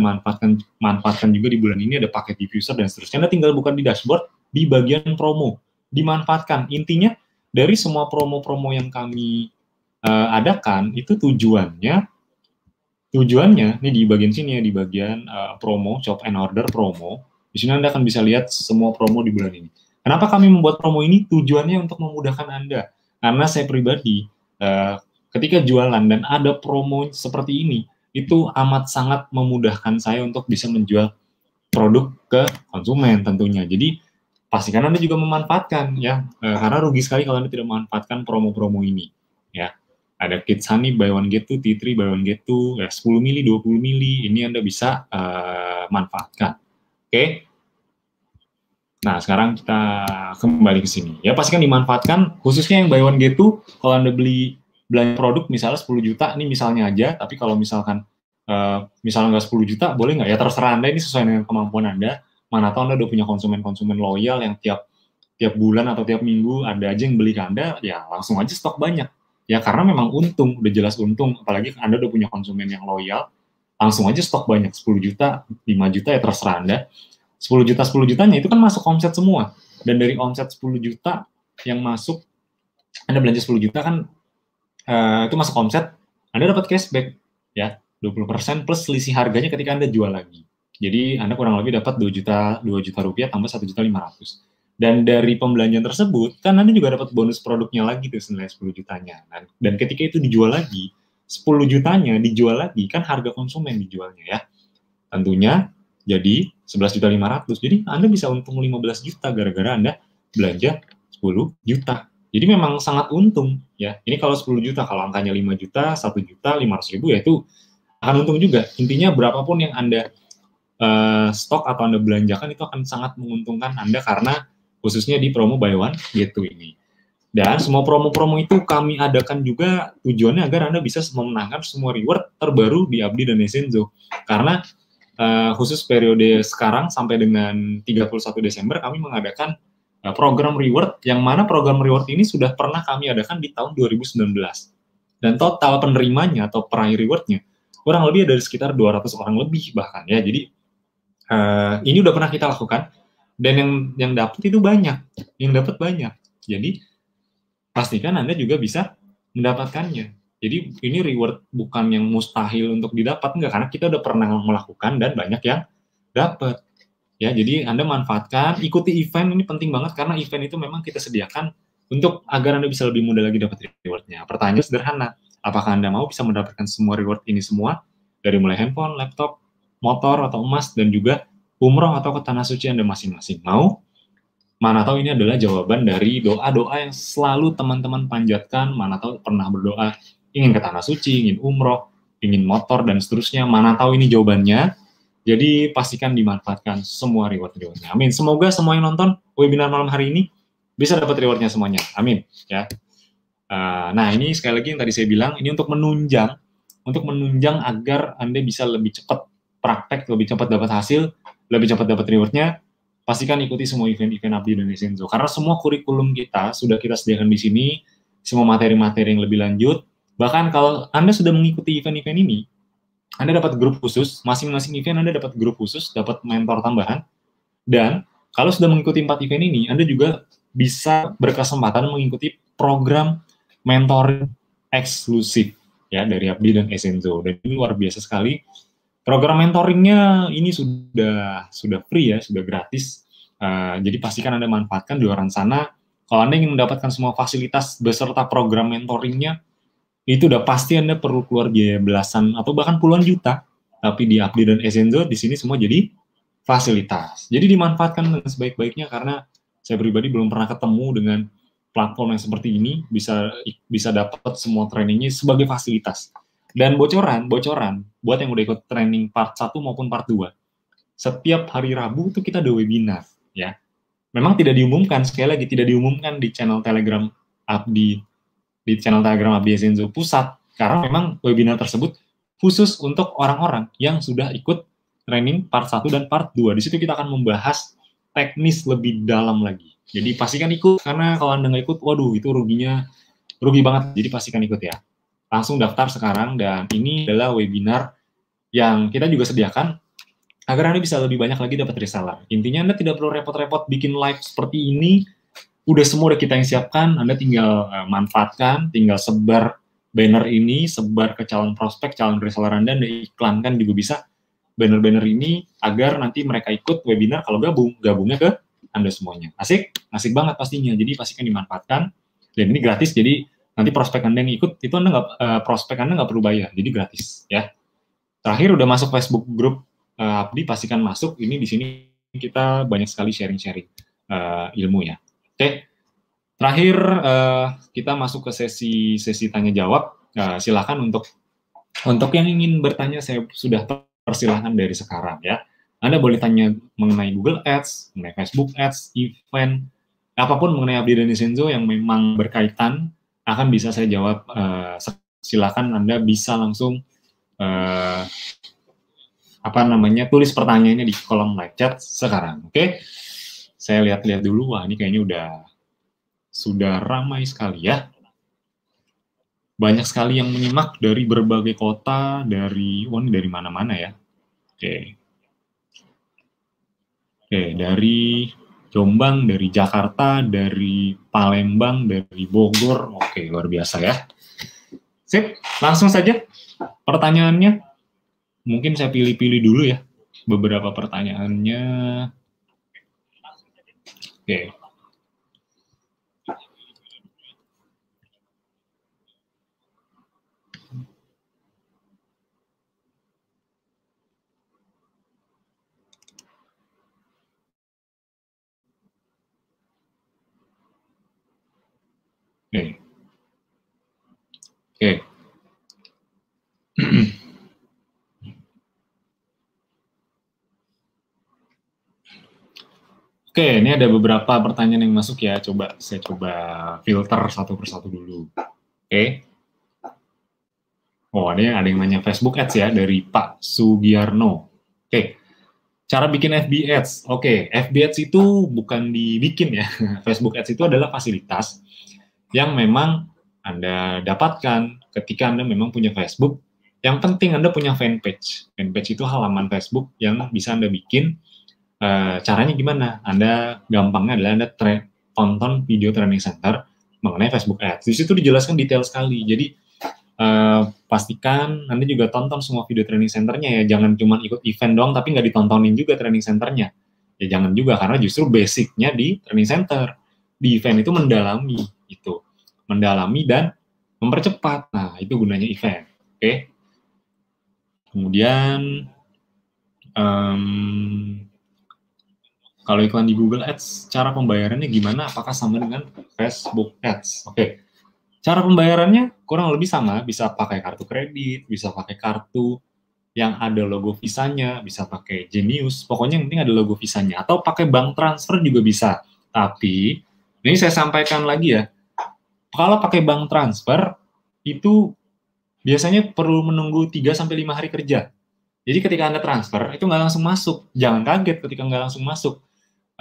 manfaatkan juga di bulan ini, ada paket diffuser dan seterusnya. Anda tinggal buka di dashboard, di bagian promo, dimanfaatkan. Intinya dari semua promo-promo yang kami adakan, itu tujuannya ini di bagian sini ya, di bagian promo, shop and order promo. Di sini Anda akan bisa lihat semua promo di bulan ini. Kenapa kami membuat promo ini? Tujuannya untuk memudahkan Anda. Karena saya pribadi, ketika jualan dan ada promo seperti ini, itu amat sangat memudahkan saya untuk bisa menjual produk ke konsumen tentunya. Jadi pastikan Anda juga memanfaatkan ya, karena rugi sekali kalau Anda tidak memanfaatkan promo-promo ini ya. Ada Kids Honey buy one get two, tea tree buy one get two, ya 10 mili, 20 mili, ini Anda bisa manfaatkan. Oke. Nah, sekarang kita kembali ke sini. Ya, pastikan dimanfaatkan, khususnya yang buy one get two. Kalau Anda belanja produk misalnya 10 juta, ini misalnya aja, tapi kalau misalkan misalnya nggak 10 juta, boleh nggak? Ya terserah Anda, ini sesuai dengan kemampuan Anda. Mana tahu Anda udah punya konsumen loyal yang tiap bulan atau tiap minggu ada aja yang beli ke Anda, ya langsung aja stok banyak. Ya karena memang untung, udah jelas untung, apalagi Anda udah punya konsumen yang loyal, langsung aja stok banyak, 10 juta, 5 juta, ya terserah Anda. 10 jutanya itu kan masuk omset semua. Dan dari omset 10 juta yang masuk, Anda belanja 10 juta kan, itu masuk omset, Anda dapat cashback ya, 20% plus selisih harganya ketika Anda jual lagi. Jadi Anda kurang lebih dapat 2 juta rupiah tambah 1.500.000. Dan dari pembelanjaan tersebut, kan Anda juga dapat bonus produknya lagi tuh senilai 10 jutanya. Dan ketika itu dijual lagi, 10 jutanya dijual lagi, kan harga konsumen dijualnya ya. Tentunya jadi 11.500.000. Jadi Anda bisa untung 15 juta gara-gara Anda belanja 10 juta. Jadi memang sangat untung ya. Ini kalau 10 juta, kalau angkanya 5 juta, 1.500.000 ya itu akan untung juga. Intinya berapapun yang Anda stok atau Anda belanjakan itu akan sangat menguntungkan Anda, karena khususnya di promo buy one get two ini. Dan semua promo-promo itu kami adakan juga tujuannya agar Anda bisa memenangkan semua reward terbaru di Abdi dan Essenzo. Karena khusus periode sekarang sampai dengan 31 Desember kami mengadakan program reward, yang mana program reward ini sudah pernah kami adakan di tahun 2019. Dan total penerimanya atau peraih rewardnya kurang lebih ada sekitar 200 orang lebih bahkan ya. Jadi ini udah pernah kita lakukan, dan yang dapat itu banyak, Jadi pastikan Anda juga bisa mendapatkannya. Jadi ini reward bukan yang mustahil untuk didapat, enggak, karena kita udah pernah melakukan dan banyak yang dapat. Ya, jadi Anda manfaatkan, ikuti event, ini penting banget karena event itu memang kita sediakan untuk agar Anda bisa lebih mudah lagi dapat reward-nya. Pertanyaan sederhana, apakah Anda mau bisa mendapatkan semua reward ini semua? Dari mulai handphone, laptop, motor, atau emas, dan juga umroh atau ke tanah suci Anda masing-masing. Mau? Mana tahu ini adalah jawaban dari doa-doa yang selalu teman-teman panjatkan, mana tahu pernah berdoa ingin ke tanah suci, ingin umroh, ingin motor, dan seterusnya. Mana tahu ini jawabannya. Jadi pastikan dimanfaatkan semua reward-rewardnya. Amin. Semoga semua yang nonton webinar malam hari ini bisa dapat rewardnya semuanya. Amin. Ya. Nah, ini sekali lagi yang tadi saya bilang, ini untuk menunjang agar Anda bisa lebih cepat praktek, lebih cepat dapat hasil, lebih cepat dapat rewardnya. Pastikan ikuti semua event-event Abdi dan Esenzo. Karena semua kurikulum kita sudah kita sediakan di sini, semua materi-materi yang lebih lanjut. Bahkan kalau Anda sudah mengikuti event-event ini, Anda dapat grup khusus, masing-masing event Anda dapat grup khusus, dapat mentor tambahan, dan kalau sudah mengikuti 4 event ini, Anda juga bisa berkesempatan mengikuti program mentoring eksklusif ya dari Abdi dan Esenzo. Dan ini luar biasa sekali. Program mentoringnya ini sudah free ya, sudah gratis. Jadi pastikan Anda manfaatkan di luar sana. Kalau Anda ingin mendapatkan semua fasilitas beserta program mentoringnya, itu udah pasti Anda perlu keluar biaya belasan atau bahkan puluhan juta. Tapi di Abdi dan Esenzo di sini semua jadi fasilitas. Jadi dimanfaatkan dengan sebaik-baiknya karena saya pribadi belum pernah ketemu dengan platform yang seperti ini, bisa dapat semua trainingnya sebagai fasilitas. Dan bocoran buat yang udah ikut training part 1 maupun part 2. Setiap hari Rabu itu kita ada webinar ya. Memang tidak diumumkan, sekali lagi tidak diumumkan di channel Telegram Abdi, di channel Telegram Abdi Esenzo Pusat, karena memang webinar tersebut khusus untuk orang-orang yang sudah ikut training part 1 dan part 2. Di situ kita akan membahas teknis lebih dalam lagi. Jadi pastikan ikut, karena kalau Anda nggak ikut, waduh itu rugi banget. Jadi pastikan ikut ya. Langsung daftar sekarang, dan ini adalah webinar yang kita juga sediakan agar Anda bisa lebih banyak lagi dapat reseller. Intinya Anda tidak perlu repot-repot bikin live seperti ini, udah semua udah kita yang siapkan, Anda tinggal manfaatkan, tinggal sebar banner ini, sebar ke calon prospek, calon reseller Anda iklankan juga bisa banner-banner ini agar nanti mereka ikut webinar. Kalau gabungnya ke Anda semuanya. Asik banget pastinya. Jadi pastikan dimanfaatkan, dan ini gratis, jadi nanti prospek Anda yang ikut itu prospek Anda nggak perlu bayar, jadi gratis ya. Terakhir udah masuk Facebook grup Abdi, pastikan masuk. Ini di sini kita banyak sekali sharing-sharing ilmu ya. Oke. Terakhir kita masuk ke sesi tanya jawab. Silakan untuk yang ingin bertanya, saya sudah persilahkan dari sekarang ya. Anda boleh tanya mengenai Google Ads, mengenai Facebook Ads, event, apapun mengenai Abdi dan Esenzo yang memang berkaitan, akan bisa saya jawab. Silakan Anda bisa langsung tulis pertanyaannya di kolom live chat sekarang. Oke? Saya lihat-lihat dulu. Wah, ini kayaknya sudah ramai sekali ya. Banyak sekali yang menyimak dari berbagai kota, dari mana-mana ya. Oke, dari Jombang, dari Jakarta, dari Palembang, dari Bogor. Oke, luar biasa ya. Sip, langsung saja pertanyaannya. Mungkin saya pilih-pilih dulu ya beberapa pertanyaannya. Oke. Oke. Oke, ini ada beberapa pertanyaan yang masuk ya. Saya coba filter satu persatu dulu. Oke. Oh, ada yang nanya Facebook Ads ya, dari Pak Sugiarno. Oke. Cara bikin FB Ads. Oke, FB Ads itu bukan dibikin ya. Facebook Ads itu adalah fasilitas yang memang Anda dapatkan ketika Anda memang punya Facebook. Yang penting Anda punya fanpage. Fanpage itu halaman Facebook yang bisa Anda bikin. Caranya gimana? Gampangnya adalah Anda tonton video training center, mengenai Facebook Ads. Di situ dijelaskan detail sekali. Jadi pastikan Anda juga tonton semua video training centernya ya. Jangan cuma ikut event doang tapi nggak ditontonin juga training centernya. Ya jangan juga, karena justru basicnya di training center. Di event itu mendalami itu. Mendalami dan mempercepat. Nah, itu gunanya event. Oke. Kemudian kalau iklan di Google Ads, cara pembayarannya gimana? Apakah sama dengan Facebook Ads? Oke. Cara pembayarannya kurang lebih sama, bisa pakai kartu kredit, bisa pakai kartu yang ada logo Visa-nya, bisa pakai Genius, pokoknya yang penting ada logo Visa-nya, atau pakai bank transfer juga bisa. Tapi, ini saya sampaikan lagi ya, kalau pakai bank transfer, itu biasanya perlu menunggu 3-5 hari kerja. Jadi ketika Anda transfer, itu nggak langsung masuk. Jangan kaget ketika nggak langsung masuk.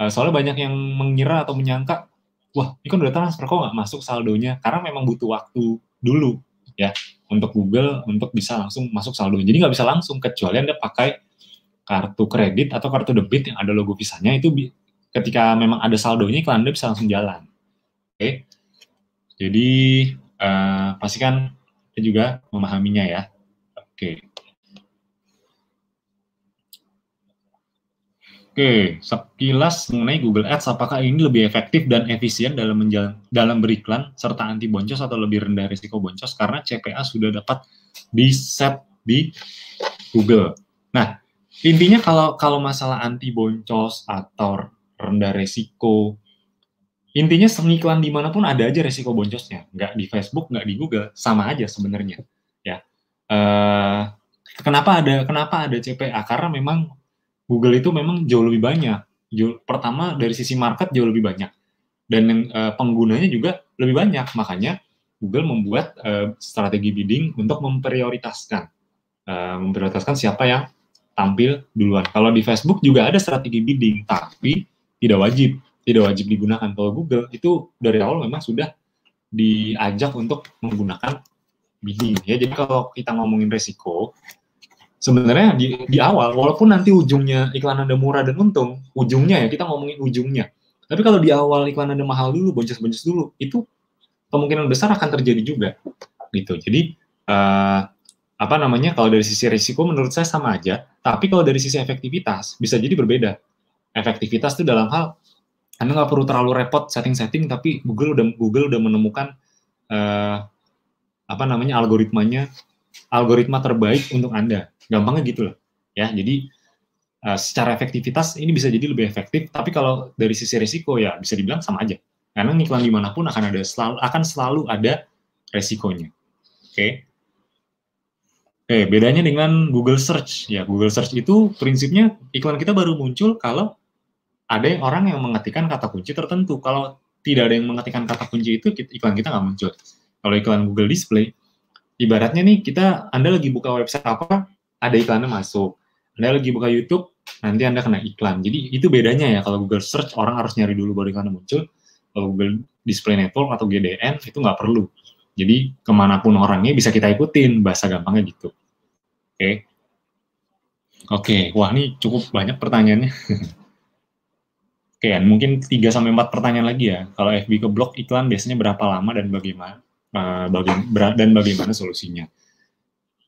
Soalnya banyak yang mengira atau menyangka, wah, ini kan udah transfer, kok nggak masuk saldonya? Karena memang butuh waktu dulu, ya, untuk Google, untuk bisa langsung masuk saldonya. Jadi nggak bisa langsung, kecuali Anda pakai kartu kredit atau kartu debit yang ada logo Visa-nya, itu ketika memang ada saldonya, iklan Anda bisa langsung jalan. Oke? Jadi, pastikan Anda juga memahaminya ya. Oke. Oke, sekilas mengenai Google Ads, apakah ini lebih efektif dan efisien dalam beriklan serta anti boncos atau lebih rendah risiko boncos karena CPA sudah dapat di-set di Google. Nah, intinya kalau masalah anti boncos atau rendah risiko, intinya ngiklan dimanapun ada aja risiko boncosnya. Nggak di Facebook, nggak di Google, sama aja sebenarnya. Ya, kenapa ada CPA? Karena memang Google itu memang jauh lebih banyak. Pertama dari sisi market jauh lebih banyak, dan penggunanya juga lebih banyak. Makanya Google membuat strategi bidding untuk memprioritaskan siapa yang tampil duluan. Kalau di Facebook juga ada strategi bidding, tapi tidak wajib digunakan. Kalau Google itu dari awal memang sudah diajak untuk menggunakan bidding. Ya, jadi kalau kita ngomongin resiko, sebenarnya di awal, walaupun nanti ujungnya iklan Anda murah dan untung, ujungnya ya, kita ngomongin ujungnya. Tapi kalau di awal iklan Anda mahal dulu, boncos-boncos dulu, itu kemungkinan besar akan terjadi juga. Gitu. Jadi, kalau dari sisi risiko menurut saya sama aja, tapi kalau dari sisi efektivitas, bisa jadi berbeda. Efektivitas itu dalam hal, Anda nggak perlu terlalu repot setting-setting, tapi Google udah menemukan algoritma terbaik untuk Anda. Gampangnya gitu loh. Ya, jadi secara efektivitas ini bisa jadi lebih efektif, tapi kalau dari sisi risiko ya bisa dibilang sama aja. Karena iklan dimanapun akan selalu ada resikonya. Oke. Bedanya dengan Google Search. Ya, Google Search itu prinsipnya iklan kita baru muncul kalau ada orang yang mengetikkan kata kunci tertentu. Kalau tidak ada yang mengetikkan kata kunci itu, iklan kita nggak muncul. Kalau iklan Google Display, ibaratnya nih, Anda lagi buka website apa, ada iklannya masuk. Anda lagi buka YouTube, nanti Anda kena iklan. Jadi itu bedanya ya, kalau Google Search orang harus nyari dulu baru iklannya muncul. Kalau Google Display Network atau GDN itu nggak perlu. Jadi kemanapun orangnya bisa kita ikutin, bahasa gampangnya gitu. Oke, wah ini cukup banyak pertanyaannya. Oke, mungkin 3-4 pertanyaan lagi ya. Kalau FB ke blog iklan biasanya berapa lama dan bagaimana solusinya?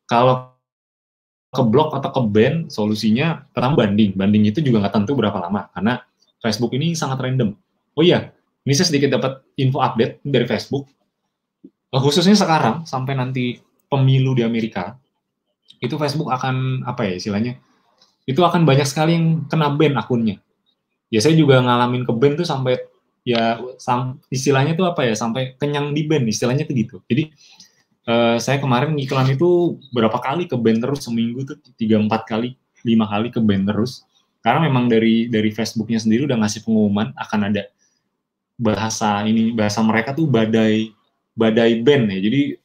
Kalau ke blog atau ke band, solusinya pertama banding itu juga nggak tentu berapa lama, karena Facebook ini sangat random. Oh iya, ini saya sedikit dapat info update dari Facebook, khususnya sekarang sampai nanti pemilu di Amerika, itu Facebook akan istilahnya, itu akan banyak sekali yang kena ban akunnya. Ya saya juga ngalamin ke ban tuh sampai istilahnya tuh sampai kenyang di ban, istilahnya tuh gitu. Jadi saya kemarin iklan itu berapa kali ke ban terus, seminggu tuh 3-4 kali, 5 kali ke ban terus, karena memang dari Facebooknya sendiri udah ngasih pengumuman akan ada bahasa mereka tuh badai ban ya. Jadi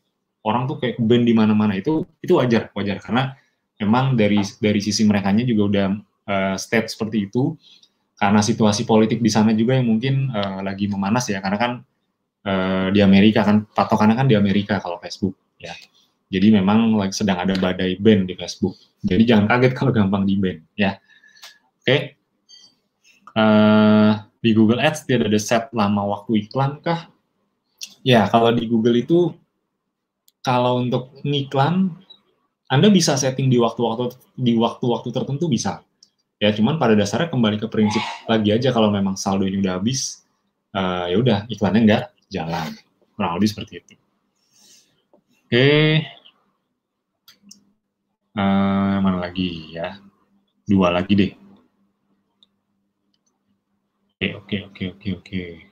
orang tuh kayak ban di mana-mana, itu wajar karena memang dari sisi merekanya juga udah state seperti itu, karena situasi politik di sana juga yang mungkin lagi memanas ya, karena kan di Amerika kan, patokannya kan di Amerika kalau Facebook ya. Jadi memang sedang ada badai ban di Facebook. Jadi jangan kaget kalau gampang di ban ya. Oke. Di Google Ads tidak ada set lama waktu iklan kah? Ya, kalau di Google itu, kalau untuk ngiklan, Anda bisa setting di waktu-waktu tertentu bisa. Ya, cuman pada dasarnya kembali ke prinsip lagi aja, kalau memang saldonya udah habis, ya udah iklannya nggak jalan. Kurang lebih seperti itu. Oke, mana lagi ya? 2 lagi deh. Oke.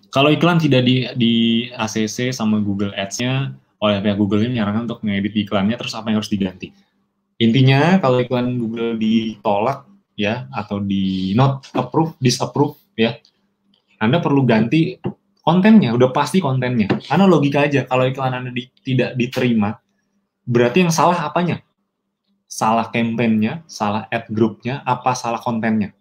Kalau iklan tidak di ACC sama Google Ads-nya, oleh pihak Google ini menyarankan untuk mengedit iklannya, terus apa yang harus diganti? Intinya kalau iklan Google ditolak ya, atau di not approve, disapprove ya, Anda perlu ganti kontennya, udah pasti kontennya. Karena logika aja, kalau iklan Anda tidak diterima, berarti yang salah apanya? Salah campaign-nya, salah ad group-nya, apa salah kontennya?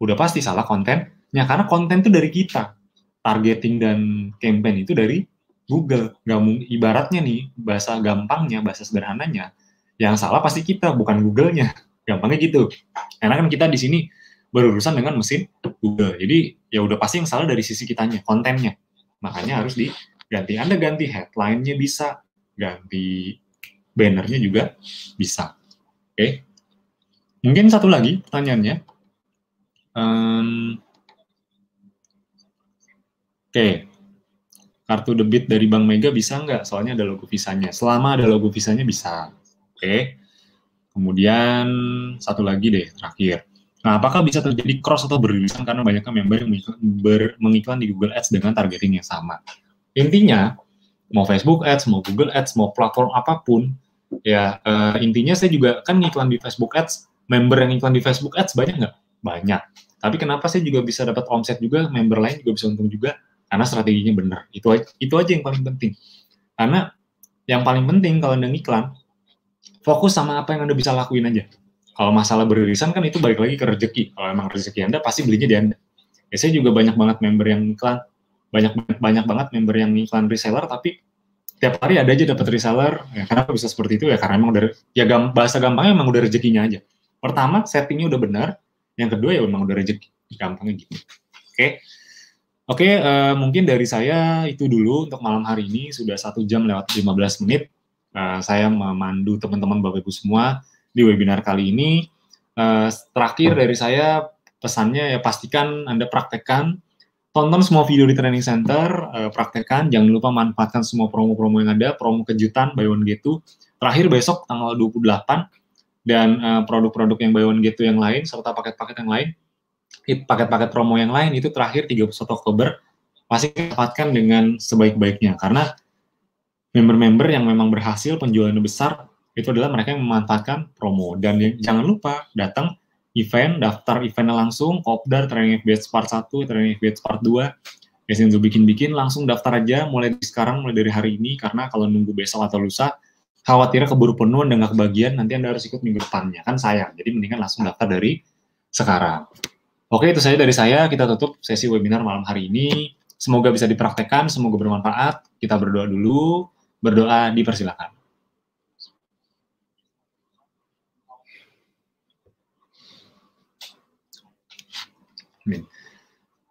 Udah pasti salah kontennya, karena konten itu dari kita. Targeting dan campaign itu dari Google. Ibaratnya nih, bahasa gampangnya, bahasa sederhananya, yang salah pasti kita, bukan Google-nya. Gampangnya gitu. Karena kan kita di sini berurusan dengan mesin Google. Jadi ya udah pasti yang salah dari sisi kitanya, kontennya. Makanya harus diganti. Anda ganti headline-nya bisa, ganti bannernya juga bisa. Oke. Mungkin satu lagi pertanyaannya. Oke. Kartu debit dari Bank Mega bisa nggak? Soalnya ada logo visanya. Selama ada logo visanya bisa. Oke. Kemudian satu lagi deh, terakhir. Nah, apakah bisa terjadi cross atau beririsan karena banyaknya member yang mengiklan di Google Ads dengan targeting yang sama? Intinya, mau Facebook Ads, mau Google Ads, mau platform apapun, ya intinya saya juga kan ngiklan di Facebook Ads, member yang iklan di Facebook Ads banyak nggak? Banyak. Tapi kenapa saya juga bisa dapat omset juga, member lain juga bisa untung juga, karena strateginya benar. Itu aja yang paling penting. Karena yang paling penting kalau Anda ngiklan, fokus sama apa yang Anda bisa lakuin aja. Kalau masalah beririsan kan itu balik lagi ke rezeki. Kalau emang rezeki Anda, pasti belinya di Anda. Ya, saya juga banyak banget member yang iklan, banyak banget member yang iklan reseller, tapi tiap hari ada aja dapat reseller. Ya, kenapa bisa seperti itu? Ya karena emang udah, ya bahasa gampangnya emang udah rezekinya aja. Pertama, settingnya udah benar. Yang kedua ya emang udah rezeki. Gampangnya gitu. Oke, mungkin dari saya itu dulu untuk malam hari ini. Sudah 1 jam lewat 15 menit. Saya memandu teman-teman Bapak Ibu semua di webinar kali ini. Terakhir dari saya, pesannya ya pastikan Anda praktekkan. Tonton semua video di Training Center, praktekkan. Jangan lupa manfaatkan semua promo-promo yang ada, promo kejutan, buy one get two. Terakhir besok tanggal 28, dan produk-produk yang buy one get two yang lain, serta paket-paket yang lain, paket-paket promo yang lain itu terakhir 31 Oktober, pasti dapatkan dengan sebaik-baiknya. Karena member-member yang memang berhasil penjualannya besar, itu adalah mereka yang memanfaatkan promo. Dan jangan lupa datang event, daftar eventnya langsung, Kopdar, Training FBH Part 1, Training FBH Part 2, biasanya untuk bikin-bikin, langsung daftar aja mulai sekarang, mulai dari hari ini, karena kalau nunggu besok atau lusa, khawatirnya keburu penuh dan nggak kebagian, nanti Anda harus ikut minggu depannya, kan sayang. Jadi mendingan langsung daftar dari sekarang. Oke, itu saja dari saya. Kita tutup sesi webinar malam hari ini. Semoga bisa dipraktekkan, semoga bermanfaat. Kita berdoa dulu. Berdoa dipersilakan.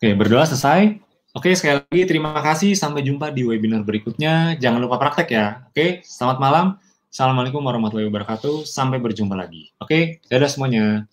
Oke, berdoa selesai. Oke, sekali lagi terima kasih. Sampai jumpa di webinar berikutnya. Jangan lupa praktek ya. Oke, selamat malam. Assalamualaikum warahmatullahi wabarakatuh. Sampai berjumpa lagi. Oke, dadah semuanya.